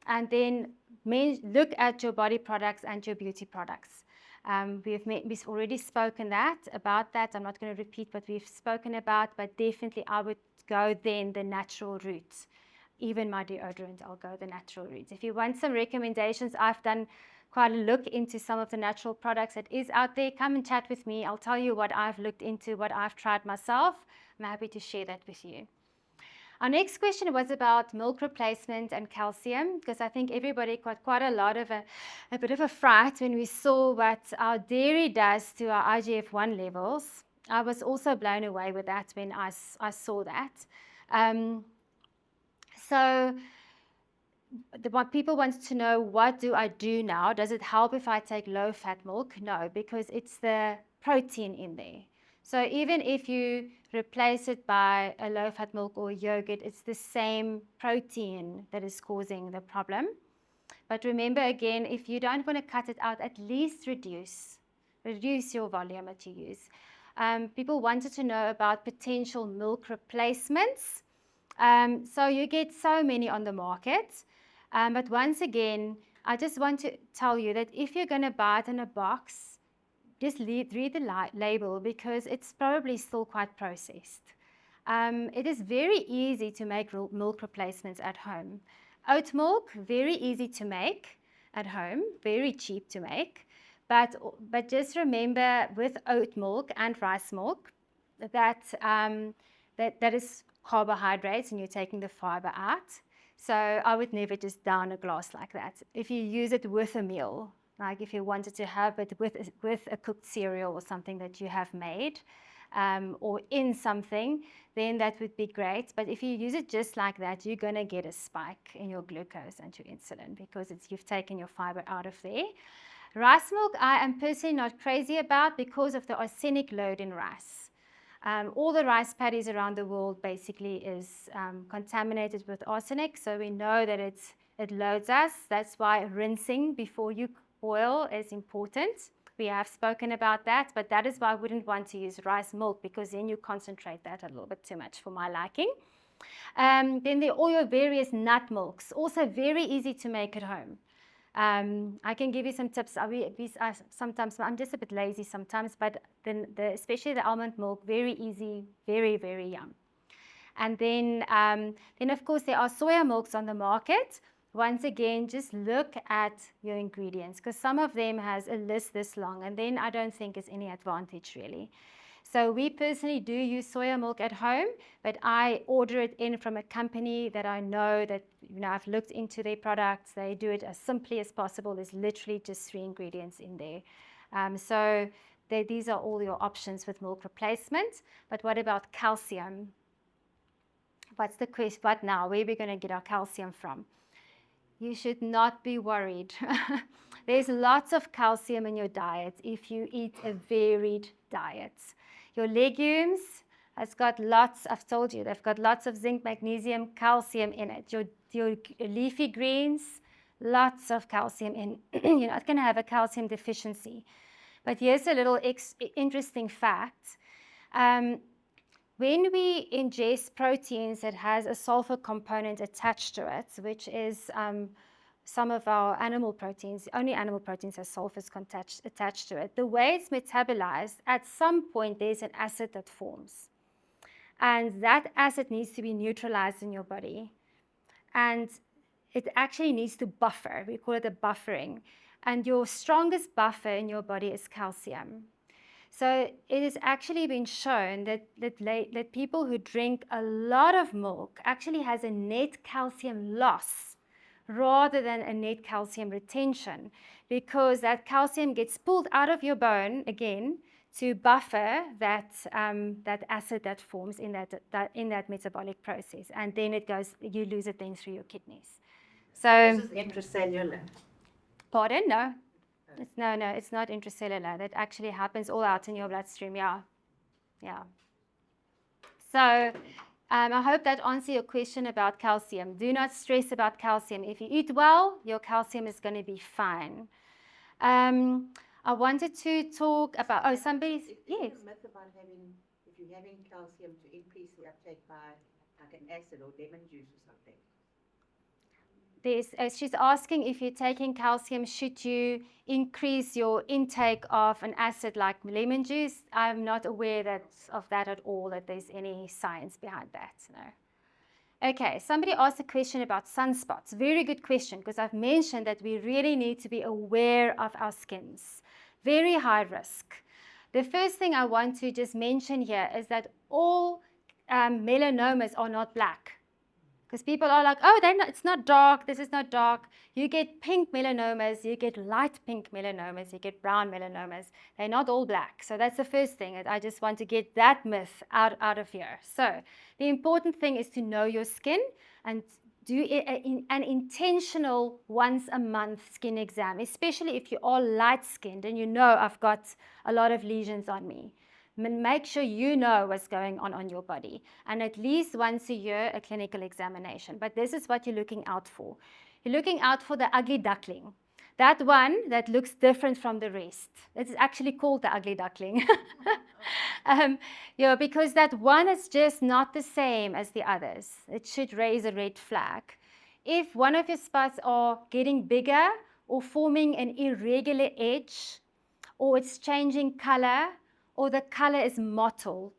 And then look at your body products and your beauty products. We've already spoken about that. I'm not going to repeat what we've spoken about, but definitely I would go then the natural route. Even my deodorant, I'll go the natural route. If you want some recommendations, I've done quite a look into some of the natural products that is out there. Come and chat with me. I'll tell you what I've looked into, what I've tried myself. I'm happy to share that with you. Our next question was about milk replacement and calcium, because I think everybody got quite a bit of a fright when we saw what our dairy does to our IGF-1 levels. I was also blown away with that when I saw that. So what people want to know, what do I do now? Does it help if I take low-fat milk? No, because it's the protein in there. So even if you replace it by a low-fat milk or yogurt, it's the same protein that is causing the problem. But remember again, if you don't want to cut it out, at least reduce your volume that you use. People wanted to know about potential milk replacements. So you get so many on the market. But once again, I just want to tell you that if you're going to buy it in a box, just read the label, because it's probably still quite processed. It is very easy to make milk replacements at home. Oat milk, very easy to make at home, very cheap to make. But just remember, with oat milk and rice milk, that is carbohydrates, and you're taking the fiber out. So I would never just down a glass like that. If you use it with a meal, like if you wanted to have it with a cooked cereal or something that you have made, or in something, then that would be great. But if you use it just like that, you're going to get a spike in your glucose and your insulin, because you've taken your fiber out of there. Rice milk, I am personally not crazy about, because of the arsenic load in rice. All the rice paddies around the world basically is contaminated with arsenic, so we know that it loads us. That's why rinsing before you boil is important. We have spoken about that, but that is why I wouldn't want to use rice milk, because then you concentrate that a little bit too much for my liking. Then there are all your various nut milks, also very easy to make at home. I can give you some tips. Sometimes I'm just a bit lazy sometimes, but then especially the almond milk, very easy, very, very yum. And then of course there are soya milks on the market. Once again, just look at your ingredients, because some of them has a list this long, and then I don't think it's any advantage really. So we personally do use soya milk at home, but I order it in from a company that I know that, I've looked into their products. They do it as simply as possible. There's literally just 3 ingredients in there. So these are all your options with milk replacement. But what about calcium? What's the question? What now? Where are we going to get our calcium from? You should not be worried. There's lots of calcium in your diet if you eat a varied diet. Your legumes has got lots, I've told you, they've got lots of zinc, magnesium, calcium in it. Your leafy greens, lots of calcium in. You're not going to have a calcium deficiency. But here's a little interesting fact. When we ingest proteins that has a sulfur component attached to it, which is some of our animal proteins, only animal proteins have sulfurs attached to it, the way it's metabolized, at some point there's an acid that forms. And that acid needs to be neutralized in your body. And it actually needs to buffer. We call it a buffering. and your strongest buffer in your body is calcium. So it has actually been shown that people who drink a lot of milk actually has a net calcium loss rather than a net calcium retention, because that calcium gets pulled out of your bone again to buffer that acid that forms in that metabolic process, and then you lose it then through your kidneys. So This is intracellular. pardon? No. It's not intracellular. That actually happens all out in your bloodstream, yeah. So I hope that answers your question about calcium. Do not stress about calcium. If you eat well, your calcium is going to be fine. I wanted to talk about, somebody's, yes. Is there a myth about if you're having calcium to increase the uptake by like an acid or lemon juice or something? She's asking if you're taking calcium, should you increase your intake of an acid like lemon juice? I'm not aware of that at all, that there's any science behind that, no. Okay, somebody asked a question about sunspots. Very good question, because I've mentioned that we really need to be aware of our skins. Very high risk. The first thing I want to just mention here is that all melanomas are not black. Because people are like, oh, it's not dark, this is not dark. You get pink melanomas, you get light pink melanomas, you get brown melanomas. They're not all black. So that's the first thing. I just want to get that myth out of here. So the important thing is to know your skin and do an intentional once a month skin exam, especially if you are light-skinned and you know I've got a lot of lesions on me. Make sure you know what's going on your body, and at least once a year a clinical examination. But this is what you're looking out for. You're looking out for the ugly duckling, that one that looks different from the rest. It's actually called the ugly duckling. Because that one is just not the same as the others. It should raise a red flag. If one of your spots are getting bigger or forming an irregular edge, or it's changing color, or the color is mottled,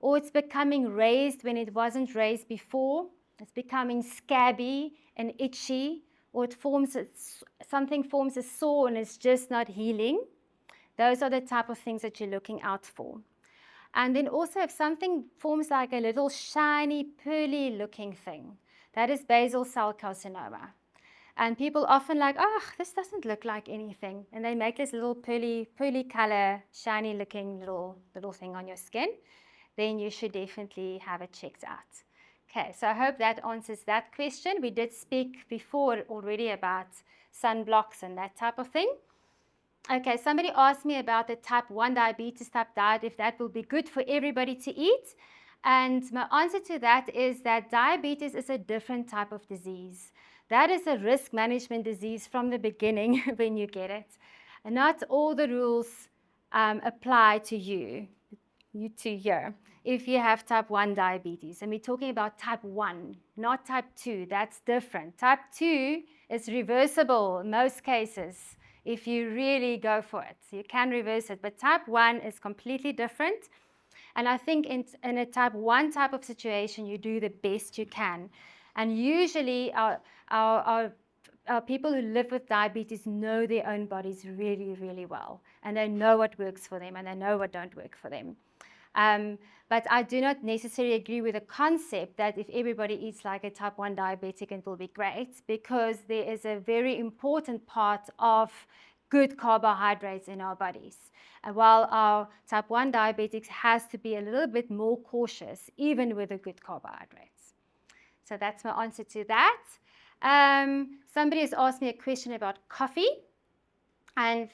or it's becoming raised when it wasn't raised before, it's becoming scabby and itchy, or something forms a sore and it's just not healing. Those are the type of things that you're looking out for. And then also if something forms like a little shiny, pearly looking thing, that is basal cell carcinoma. And people often like, oh, this doesn't look like anything. And they make this little pearly color, shiny looking little thing on your skin. Then you should definitely have it checked out. Okay, so I hope that answers that question. We did speak before already about sunblocks and that type of thing. Okay, somebody asked me about the type 1 diabetes type diet, if that will be good for everybody to eat. And my answer to that is that diabetes is a different type of disease. That is a risk management disease from the beginning when you get it. And not all the rules apply to you two here, if you have type 1 diabetes. And we're talking about type 1, not type 2. That's different. Type 2 is reversible in most cases if you really go for it. You can reverse it. But type 1 is completely different. And I think in a type 1 type of situation, you do the best you can. And usually our people who live with diabetes know their own bodies really, really well. And they know what works for them and they know what don't work for them. But I do not necessarily agree with the concept that if everybody eats like a type 1 diabetic, it will be great, because there is a very important part of good carbohydrates in our bodies. And while our type 1 diabetics has to be a little bit more cautious, even with the good carbohydrates. So that's my answer to that. Somebody has asked me a question about coffee. And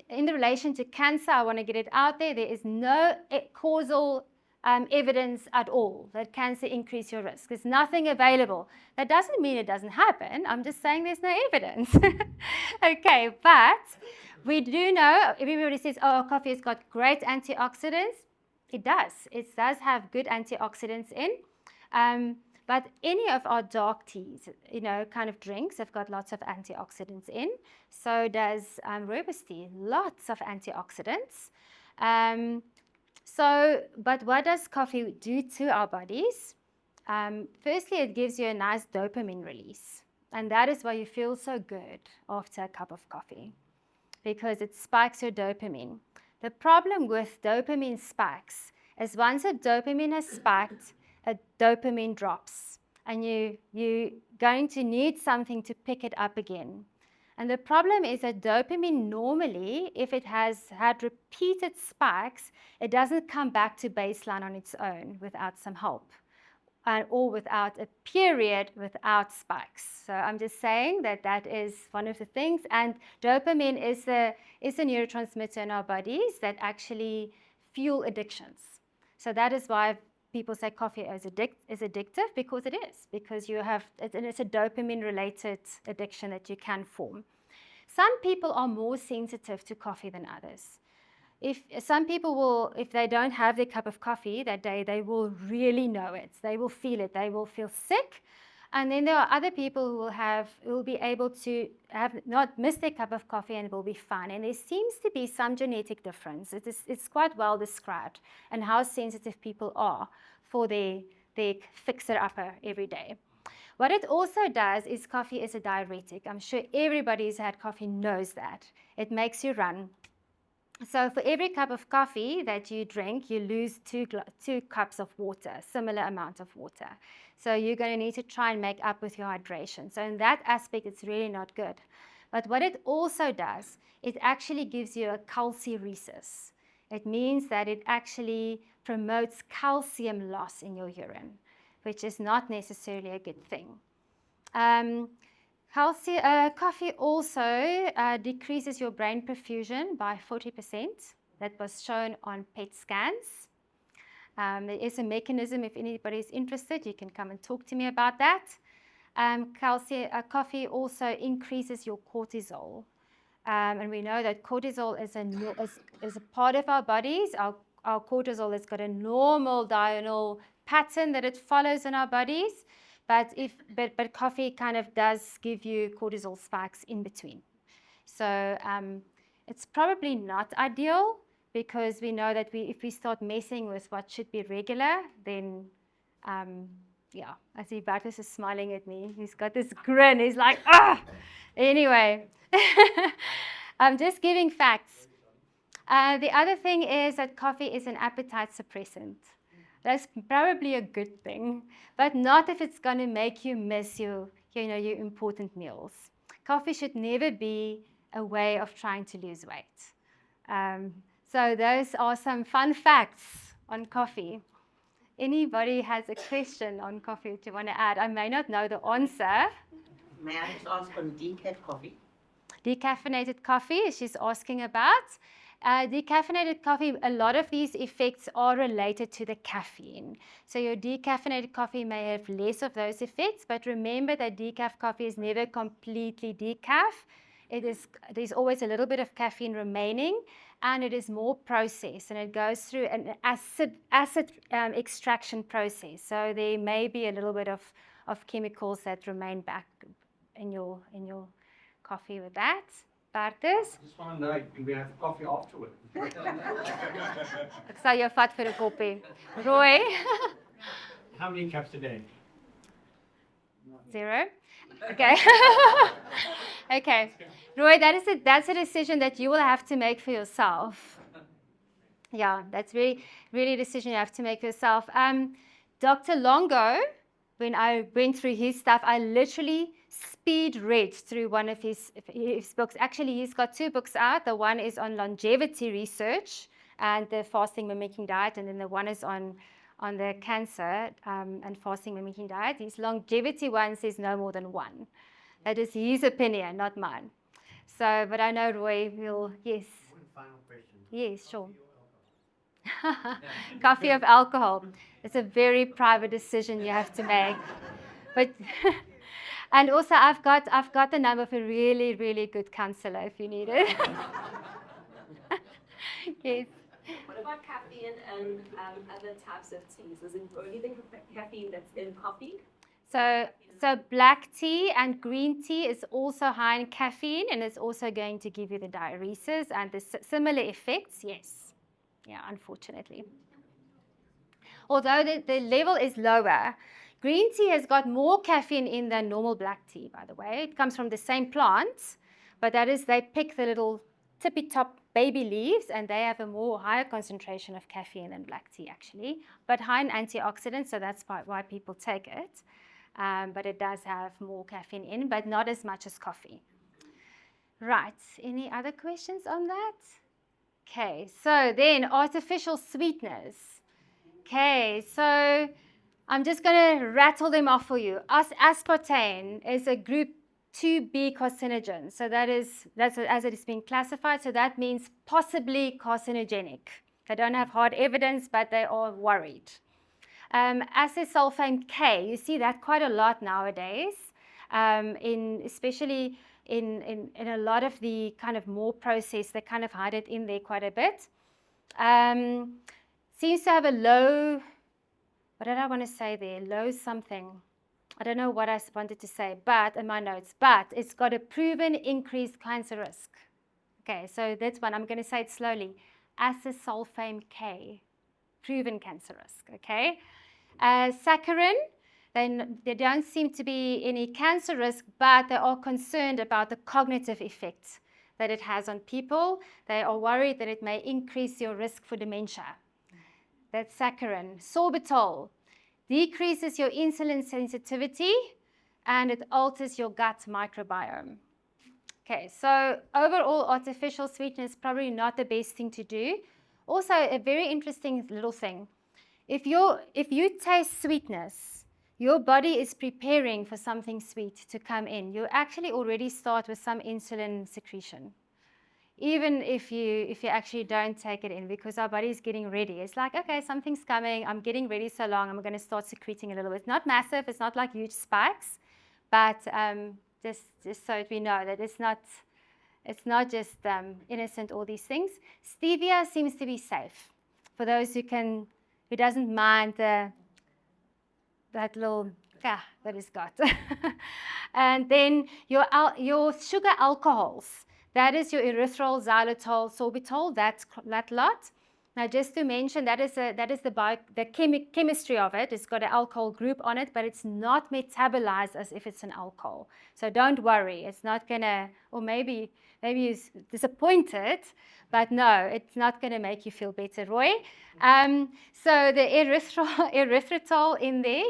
in relation to cancer, I want to get it out there. There is no causal evidence at all that cancer increases your risk. There's nothing available. That doesn't mean it doesn't happen. I'm just saying there's no evidence. Okay, but we do know, everybody says, oh, coffee has got great antioxidants. It does. It does have good antioxidants in. But any of our dark teas, kind of drinks, have got lots of antioxidants in. So does rooibos tea, lots of antioxidants. But what does coffee do to our bodies? Firstly, it gives you a nice dopamine release. And that is why you feel so good after a cup of coffee. because it spikes your dopamine. The problem with dopamine spikes is once a dopamine has spiked, a dopamine drops, and you're going to need something to pick it up again. And the problem is that dopamine normally, if it has had repeated spikes, it doesn't come back to baseline on its own without some help, or without a period without spikes. So I'm just saying that that is one of the things. And dopamine is a neurotransmitter in our bodies that actually fuel addictions. So that is why people say coffee is addictive, because it is, because it's a dopamine-related addiction that you can form. Some people are more sensitive to coffee than others. Some people if they don't have their cup of coffee that day, they will really know it. They will feel it. They will feel sick. And then there are other people who will be able to not miss their cup of coffee and will be fine. And there seems to be some genetic difference. It's quite well described, and how sensitive people are for their fixer-upper every day. What it also does is coffee is a diuretic. I'm sure everybody who's had coffee knows that. It makes you run. So for every cup of coffee that you drink, you lose 2 cups of water, similar amount of water. So you're going to need to try and make up with your hydration. So in that aspect, it's really not good. But what it also does, it actually gives you a calciuresis. It means that it actually promotes calcium loss in your urine, which is not necessarily a good thing. Coffee also decreases your brain perfusion by 40%. That was shown on PET scans. There is a mechanism. If anybody is interested, you can come and talk to me about that. Coffee also increases your cortisol. And we know that cortisol is a part of our bodies. Our cortisol has got a normal diurnal pattern that it follows in our bodies. But coffee kind of does give you cortisol spikes in between. So it's probably not ideal, because we know that if we start messing with what should be regular, then yeah. I see Bartus is smiling at me. He's got this grin. He's like, ah! Anyway, I'm just giving facts. The other thing is that coffee is an appetite suppressant. That's probably a good thing, but not if it's going to make you miss your important meals. Coffee should never be a way of trying to lose weight. So those are some fun facts on coffee. Anybody has a question on coffee that you want to add? I may not know the answer. May I just ask on decaf coffee? Decaffeinated coffee, she's asking about. Decaffeinated coffee, a lot of these effects are related to the caffeine. So your decaffeinated coffee may have less of those effects, but remember that decaf coffee is never completely decaf. There's always a little bit of caffeine remaining, and it is more processed, and it goes through an acid extraction process. So there may be a little bit of chemicals that remain back in your coffee with that. Bartus? I just want to know if we have coffee afterwards. Ek sal jou vat vir 'n koppie. Roy? How many cups a day? 0? Okay. Okay. Roy, that's a decision that you will have to make for yourself. Yeah, that's really, really a decision you have to make for yourself. Dr. Longo, when I went through his stuff, I literally speed read through one of his books. Actually, he's got 2 books out. The one is on longevity research and the fasting mimicking diet, and then the one is on the cancer and fasting mimicking diet. His longevity one says no more than 1. That is his opinion, not mine. So, but I know Roy will, yes. One final question. Yes, sure. Coffee of alcohol. It's a very private decision you have to make. But and also I've got the number of a really, really good counselor if you need it. Yes. What about caffeine and other types of teas? Is it only the caffeine that's in coffee? So black tea and green tea is also high in caffeine, and it's also going to give you the diuresis and the similar effects, yes. Yeah, unfortunately. Although the level is lower, green tea has got more caffeine in than normal black tea, by the way. It comes from the same plant, but that is, they pick the little tippy top baby leaves, and they have a more higher concentration of caffeine than black tea actually, but high in antioxidants, so that's why people take it. But it does have more caffeine in, but not as much as coffee. Right, any other questions on that? Okay, so then artificial sweeteners. Okay, so I'm just going to rattle them off for you. Aspartame is a group 2B carcinogen. So that's as it is being classified. So that means possibly carcinogenic. They don't have hard evidence, but they are worried. Acesulfame K, you see that quite a lot nowadays, especially in a lot of the kind of more processed, they kind of hide it in there quite a bit. Seems to have a low, what did I want to say there? Low something. I don't know what I wanted to say, but in my notes, but it's got a proven increased cancer risk. Okay, so that's one. I'm going to say it slowly. Acesulfame K, proven cancer risk, okay? Saccharin, there don't seem to be any cancer risk, but they are concerned about the cognitive effect that it has on people. They are worried that it may increase your risk for dementia. That's saccharin. Sorbitol decreases your insulin sensitivity, and it alters your gut microbiome. Okay, so overall, artificial sweetener is probably not the best thing to do. Also, a very interesting little thing. If you taste sweetness, your body is preparing for something sweet to come in. You actually already start with some insulin secretion, even if you actually don't take it in, because our body is getting ready. It's like, okay, something's coming. I'm getting ready so long. I'm going to start secreting a little bit. It's not massive. It's not like huge spikes, but just so we know that it's not just innocent, all these things. Stevia seems to be safe for those who doesn't mind that little that it's got. And then your sugar alcohols, that is your erythritol, xylitol, sorbitol, that lot. Now, just to mention, that is the chemistry of it. It's got an alcohol group on it, but it's not metabolized as if it's an alcohol. So don't worry, it's not gonna, or maybe you're disappointed, but no, it's not gonna make you feel better, Roy. So the erythritol in there,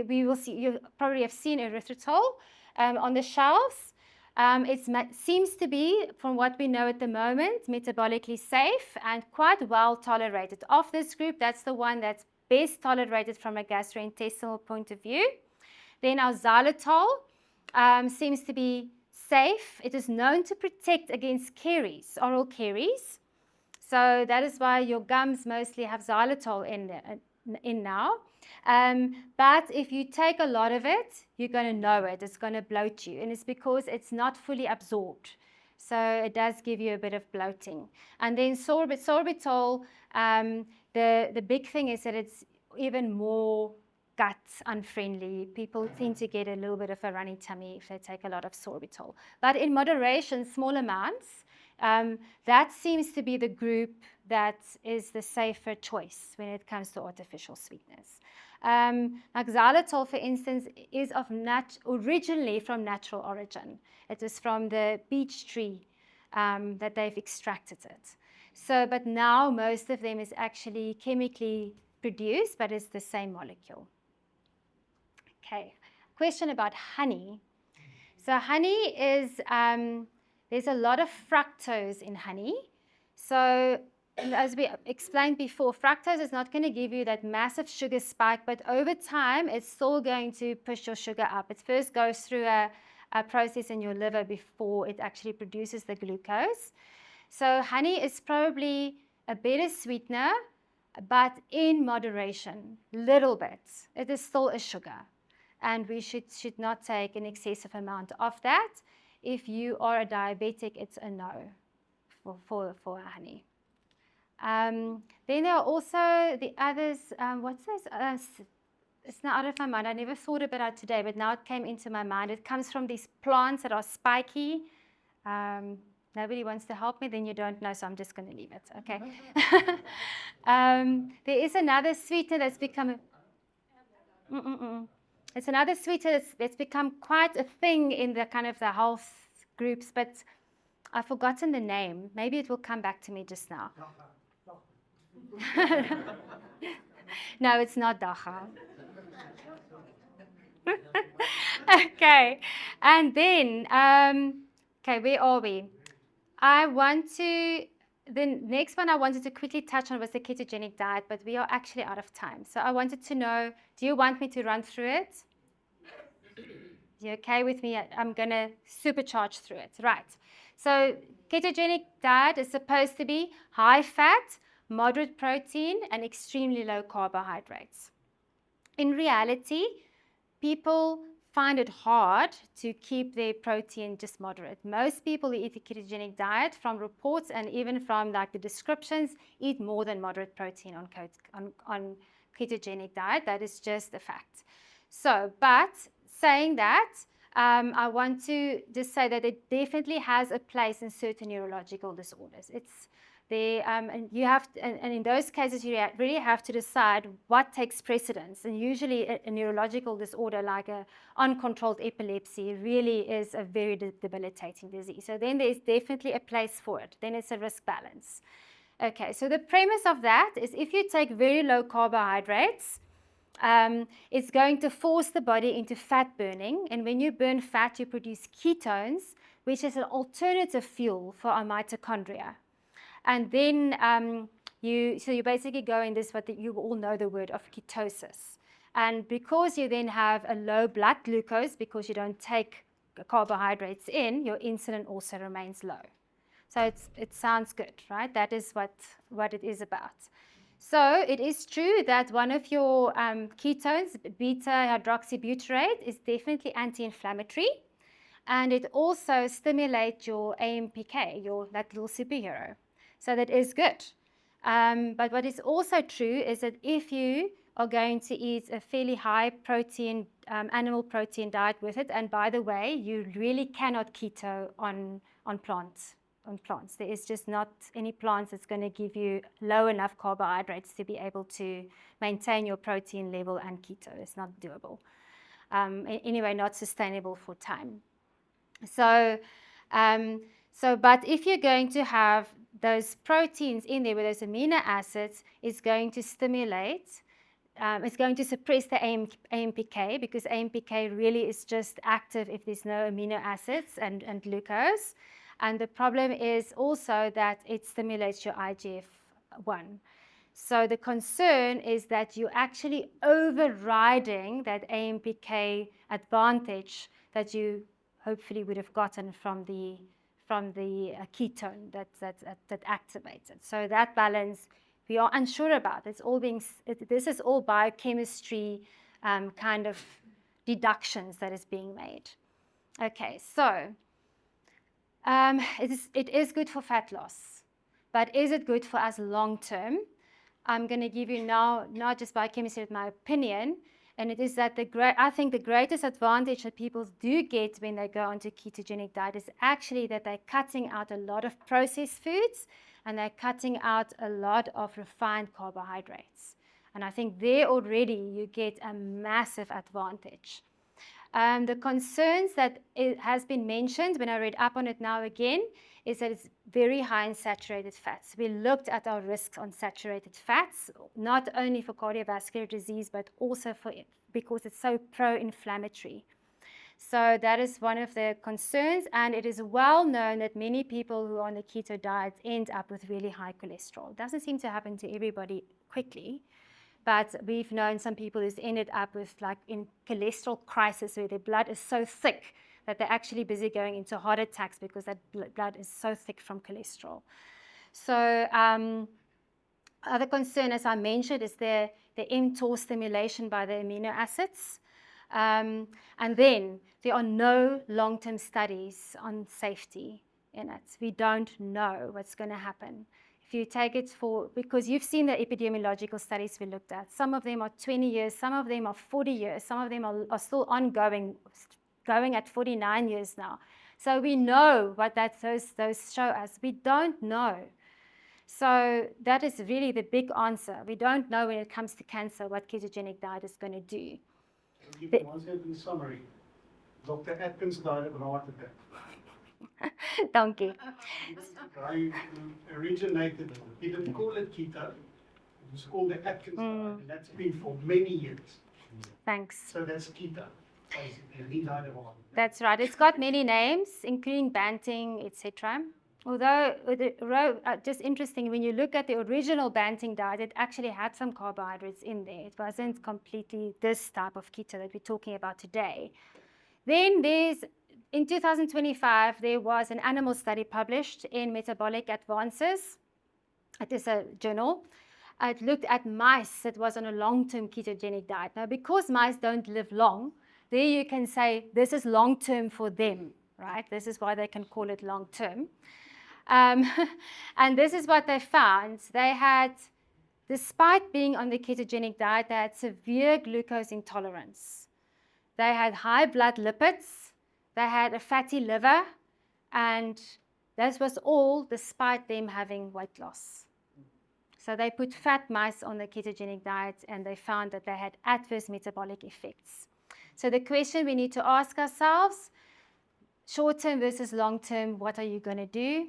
we will see. You probably have seen erythritol on the shelves. It seems to be, from what we know at the moment, metabolically safe and quite well tolerated. Of this group, that's the one that's best tolerated from a gastrointestinal point of view. Then our xylitol seems to be safe. It is known to protect against caries, oral caries. So that is why your gums mostly have xylitol in now. But if you take a lot of it, you're going to know it. It's going to bloat you. And it's because it's not fully absorbed. So it does give you a bit of bloating. And then sorbitol, the big thing is that it's even more gut unfriendly. People tend to get a little bit of a runny tummy if they take a lot of sorbitol. But in moderation, small amounts, that seems to be the group that is the safer choice when it comes to artificial sweeteners. Like xylitol, for instance, is originally from natural origin. It is from the beech tree that they've extracted it. So, but now most of them is actually chemically produced, but it's the same molecule. Okay, question about honey. So honey is, there's a lot of fructose in honey. So as we explained before, fructose is not going to give you that massive sugar spike, but over time, it's still going to push your sugar up. It first goes through a process in your liver before it actually produces the glucose. So honey is probably a better sweetener, but in moderation, little bit. It is still a sugar, and we should not take an excessive amount of that. If you are a diabetic, it's a no for honey. Then there are also the others. What's this? It's now out of my mind. I never thought about it today, but now it came into my mind. It comes from these plants that are spiky. Nobody wants to help me, then you don't know, so I'm just going to leave it. Okay. There is another sweetener that's become. It's another sweetener that's become quite a thing in the kind of the health groups, but I've forgotten the name. Maybe it will come back to me just now. No, it's not Dachau. Okay, and then, okay, where are we? The next one I wanted to quickly touch on was the ketogenic diet, but we are actually out of time. So I wanted to know, do you want me to run through it? You okay with me? I'm going to supercharge through it. Right. So ketogenic diet is supposed to be high fat, moderate protein, and extremely low carbohydrates. In reality, people find it hard to keep their protein just moderate. Most people who eat a ketogenic diet, from reports and even from like the descriptions, eat more than moderate protein on ketogenic diet. That is just a fact. So, but saying that, I want to just say that it definitely has a place in certain neurological disorders. It's there, and you have to, and in those cases, you really have to decide what takes precedence. And usually, a neurological disorder like a uncontrolled epilepsy really is a very debilitating disease. So then there's definitely a place for it. Then it's a risk balance. Okay, so the premise of that is if you take very low carbohydrates, it's going to force the body into fat burning. And when you burn fat, you produce ketones, which is an alternative fuel for our mitochondria. And then you basically go in this, what you all know the word of ketosis. And because you then have a low blood glucose, because you don't take carbohydrates in, your insulin also remains low. So it sounds good, right? That is what it is about. So it is true that one of your ketones, beta-hydroxybutyrate, is definitely anti-inflammatory. And it also stimulates your AMPK, that little superhero. So that is good. But what is also true is that if you are going to eat a fairly high protein, animal protein diet with it, and by the way, you really cannot keto on plants. There is just not any plants that's going to give you low enough carbohydrates to be able to maintain your protein level and keto. It's not doable. Anyway, not sustainable for time. So, but if you're going to have those proteins in there with those amino acids, it's going to stimulate, it's going to suppress the AMPK, because AMPK really is just active if there's no amino acids and glucose. And the problem is also that it stimulates your IGF-1. So the concern is that you're actually overriding that AMPK advantage that you hopefully would have gotten from the ketone that activates it. So that balance we are unsure about. This is all biochemistry kind of deductions that is being made. Okay, so it is good for fat loss, but is it good for us long term? I'm going to give you now not just biochemistry, but my opinion. And it is that I think the greatest advantage that people do get when they go onto ketogenic diet is actually that they're cutting out a lot of processed foods and they're cutting out a lot of refined carbohydrates. And I think there already you get a massive advantage. The concerns that it has been mentioned when I read up on it now again is that it's very high in saturated fats. We looked at our risks on saturated fats, not only for cardiovascular disease, but also because it's so pro-inflammatory. So that is one of the concerns, and it is well known that many people who are on the keto diet end up with really high cholesterol. It doesn't seem to happen to everybody quickly, but we've known some people who's ended up with like in cholesterol crisis where their blood is so thick that they're actually busy going into heart attacks because that blood is so thick from cholesterol. So other concern, as I mentioned, is the mTOR stimulation by the amino acids. And then there are no long-term studies on safety in it. We don't know what's going to happen. If you take it because you've seen the epidemiological studies we looked at. Some of them are 20 years, some of them are 40 years, some of them are still ongoing, going at 49 years now. So we know what those show us. We don't know. So that is really the big answer. We don't know when it comes to cancer what ketogenic diet is going to do. I'll give you one sentence summary. Dr. Atkins died of an heart attack. Donkey. This guy who originated it, he didn't call it keto, it was called the Atkins diet, and that's been for many years. Thanks. So that's keto, basically, and he died of all. That's right. It's got many names, including Banting, etc. Although, just interesting, when you look at the original Banting diet, it actually had some carbohydrates in there. It wasn't completely this type of keto that we're talking about today. Then in 2025, there was an animal study published in Metabolic Advances. It is a journal. It looked at mice that was on a long-term ketogenic diet. Now, because mice don't live long, there you can say this is long-term for them, right? This is why they can call it long-term. And this is what they found. They had, despite being on the ketogenic diet, they had severe glucose intolerance. They had high blood lipids. They had a fatty liver. And this was all despite them having weight loss. So they put fat mice on the ketogenic diet, and they found that they had adverse metabolic effects. So the question we need to ask ourselves, short-term versus long-term, what are you going to do?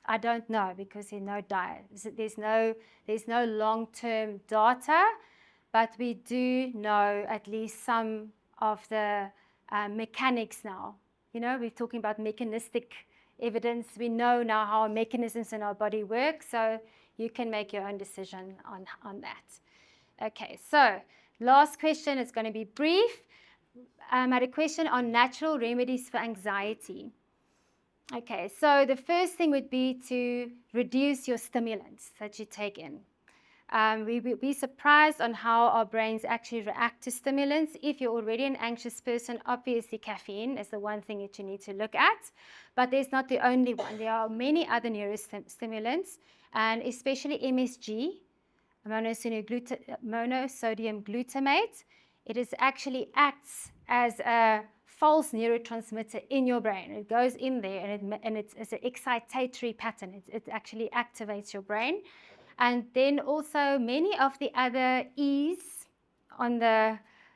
I don't know, because there's no diet. There's no long-term data, but we do know at least some of the mechanics now. You know, we're talking about mechanistic evidence. We know now how mechanisms in our body work, so you can make your own decision on that. Okay, so last question is going to be brief. I had a question on natural remedies for anxiety. Okay, so the first thing would be to reduce your stimulants that you take in. We will be surprised on how our brains actually react to stimulants. If you're already an anxious person, obviously caffeine is the one thing that you need to look at, but there's not the only one. There are many other neurostimulants, and especially MSG, monosodium glutamate. It actually acts as a false neurotransmitter in your brain. It goes in there, and it's an excitatory pattern. It actually activates your brain. And then also many of the other E's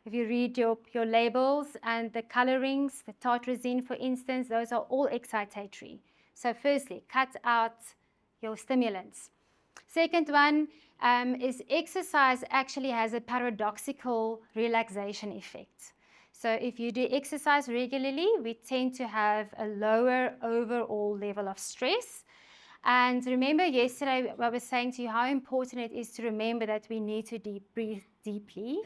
if you read your labels and the colorings, the tartrazine, for instance, those are all excitatory. So firstly, cut out your stimulants. Second one is exercise actually has a paradoxical relaxation effect. So if you do exercise regularly, we tend to have a lower overall level of stress. And remember yesterday I was saying to you how important it is to remember that we need to breathe deeply.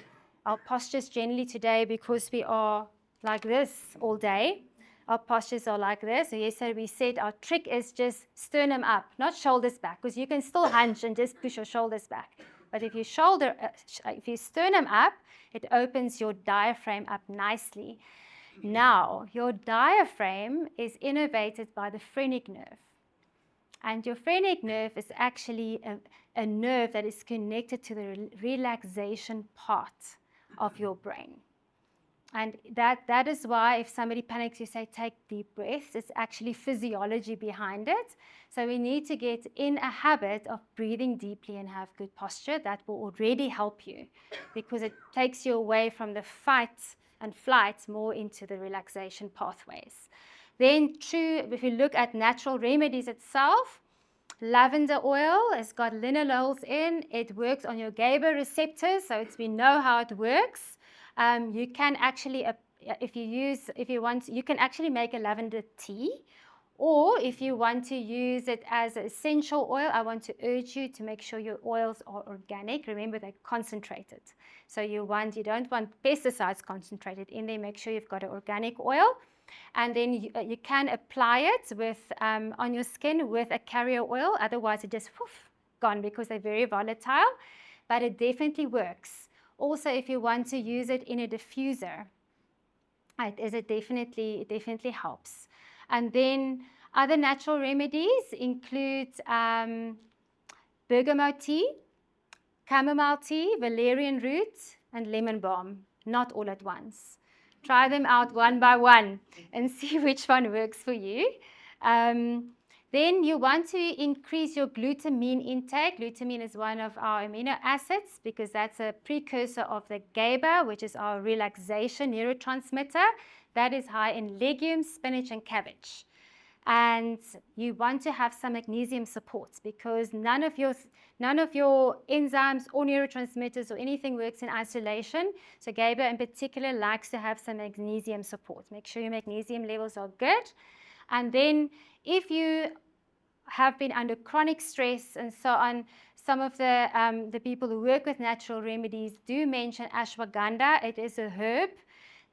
Our postures generally today, because we are like this all day, our postures are like this. So yesterday we said our trick is just sternum up, not shoulders back, because you can still hunch and just push your shoulders back. But if you sternum up, it opens your diaphragm up nicely. Now, your diaphragm is innervated by the phrenic nerve. And your phrenic nerve is actually a nerve that is connected to the relaxation part of your brain. And that is why if somebody panics, you say, take deep breaths. It's actually physiology behind it. So we need to get in a habit of breathing deeply and have good posture. That will already help you, because it takes you away from the fight and flight more into the relaxation pathways. Then if you look at natural remedies itself, lavender oil has got linalols in. It works on your GABA receptors, so we know how it works. You can actually, you can actually make a lavender tea, or if you want to use it as an essential oil, I want to urge you to make sure your oils are organic. Remember, they're concentrated. So you don't want pesticides concentrated in there. Make sure you've got an organic oil. And then you can apply it on your skin with a carrier oil. Otherwise, it just gone, because they're very volatile. But it definitely works. Also, if you want to use it in a diffuser, it definitely helps. And then other natural remedies include bergamot tea, chamomile tea, valerian root, and lemon balm. Not all at once. Try them out one by one and see which one works for you. Then you want to increase your glutamine intake. Glutamine is one of our amino acids, because that's a precursor of the GABA, which is our relaxation neurotransmitter. That is high in legumes, spinach, and cabbage. And you want to have some magnesium supports because none of your enzymes or neurotransmitters or anything works in isolation. So GABA in particular likes to have some magnesium support. Make sure your magnesium levels are good. And then if you have been under chronic stress and so on, some of the people who work with natural remedies do mention ashwagandha. It is a herb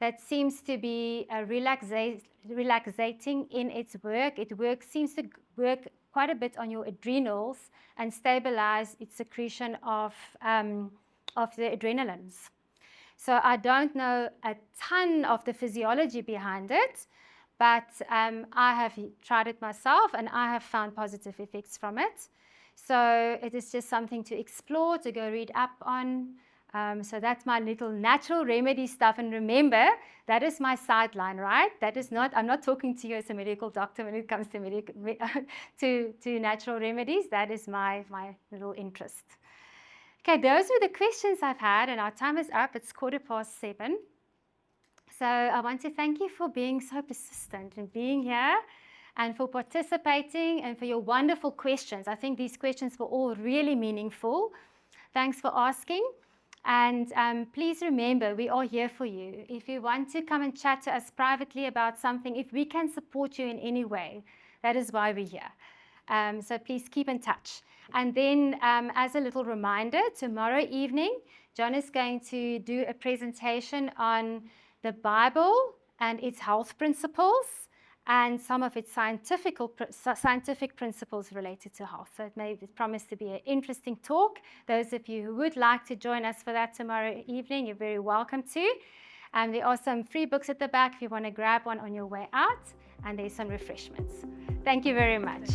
that seems to be relaxating in its work. It seems to work quite a bit on your adrenals and stabilize its secretion of the adrenalines. So I don't know a ton of the physiology behind it, but I have tried it myself and I have found positive effects from it. So it is just something to explore, to go read up on. So that's my little natural remedy stuff. And remember, that is my sideline, right? That is not, I'm not talking to you as a medical doctor when it comes to to natural remedies. That is my little interest. Okay, those were the questions I've had, and our time is up. It's 7:15. So I want to thank you for being so persistent and being here and for participating and for your wonderful questions. I think these questions were all really meaningful. Thanks for asking. And please remember, we are here for you. If you want to come and chat to us privately about something, if we can support you in any way, that is why we're here. So please keep in touch. And then as a little reminder, tomorrow evening, John is going to do a presentation on the Bible and its health principles and some of its scientific principles related to health. So it promised to be an interesting talk. Those of you who would like to join us for that tomorrow evening, you're very welcome to. There are some free books at the back if you want to grab one on your way out, and there's some refreshments. Thank you very much.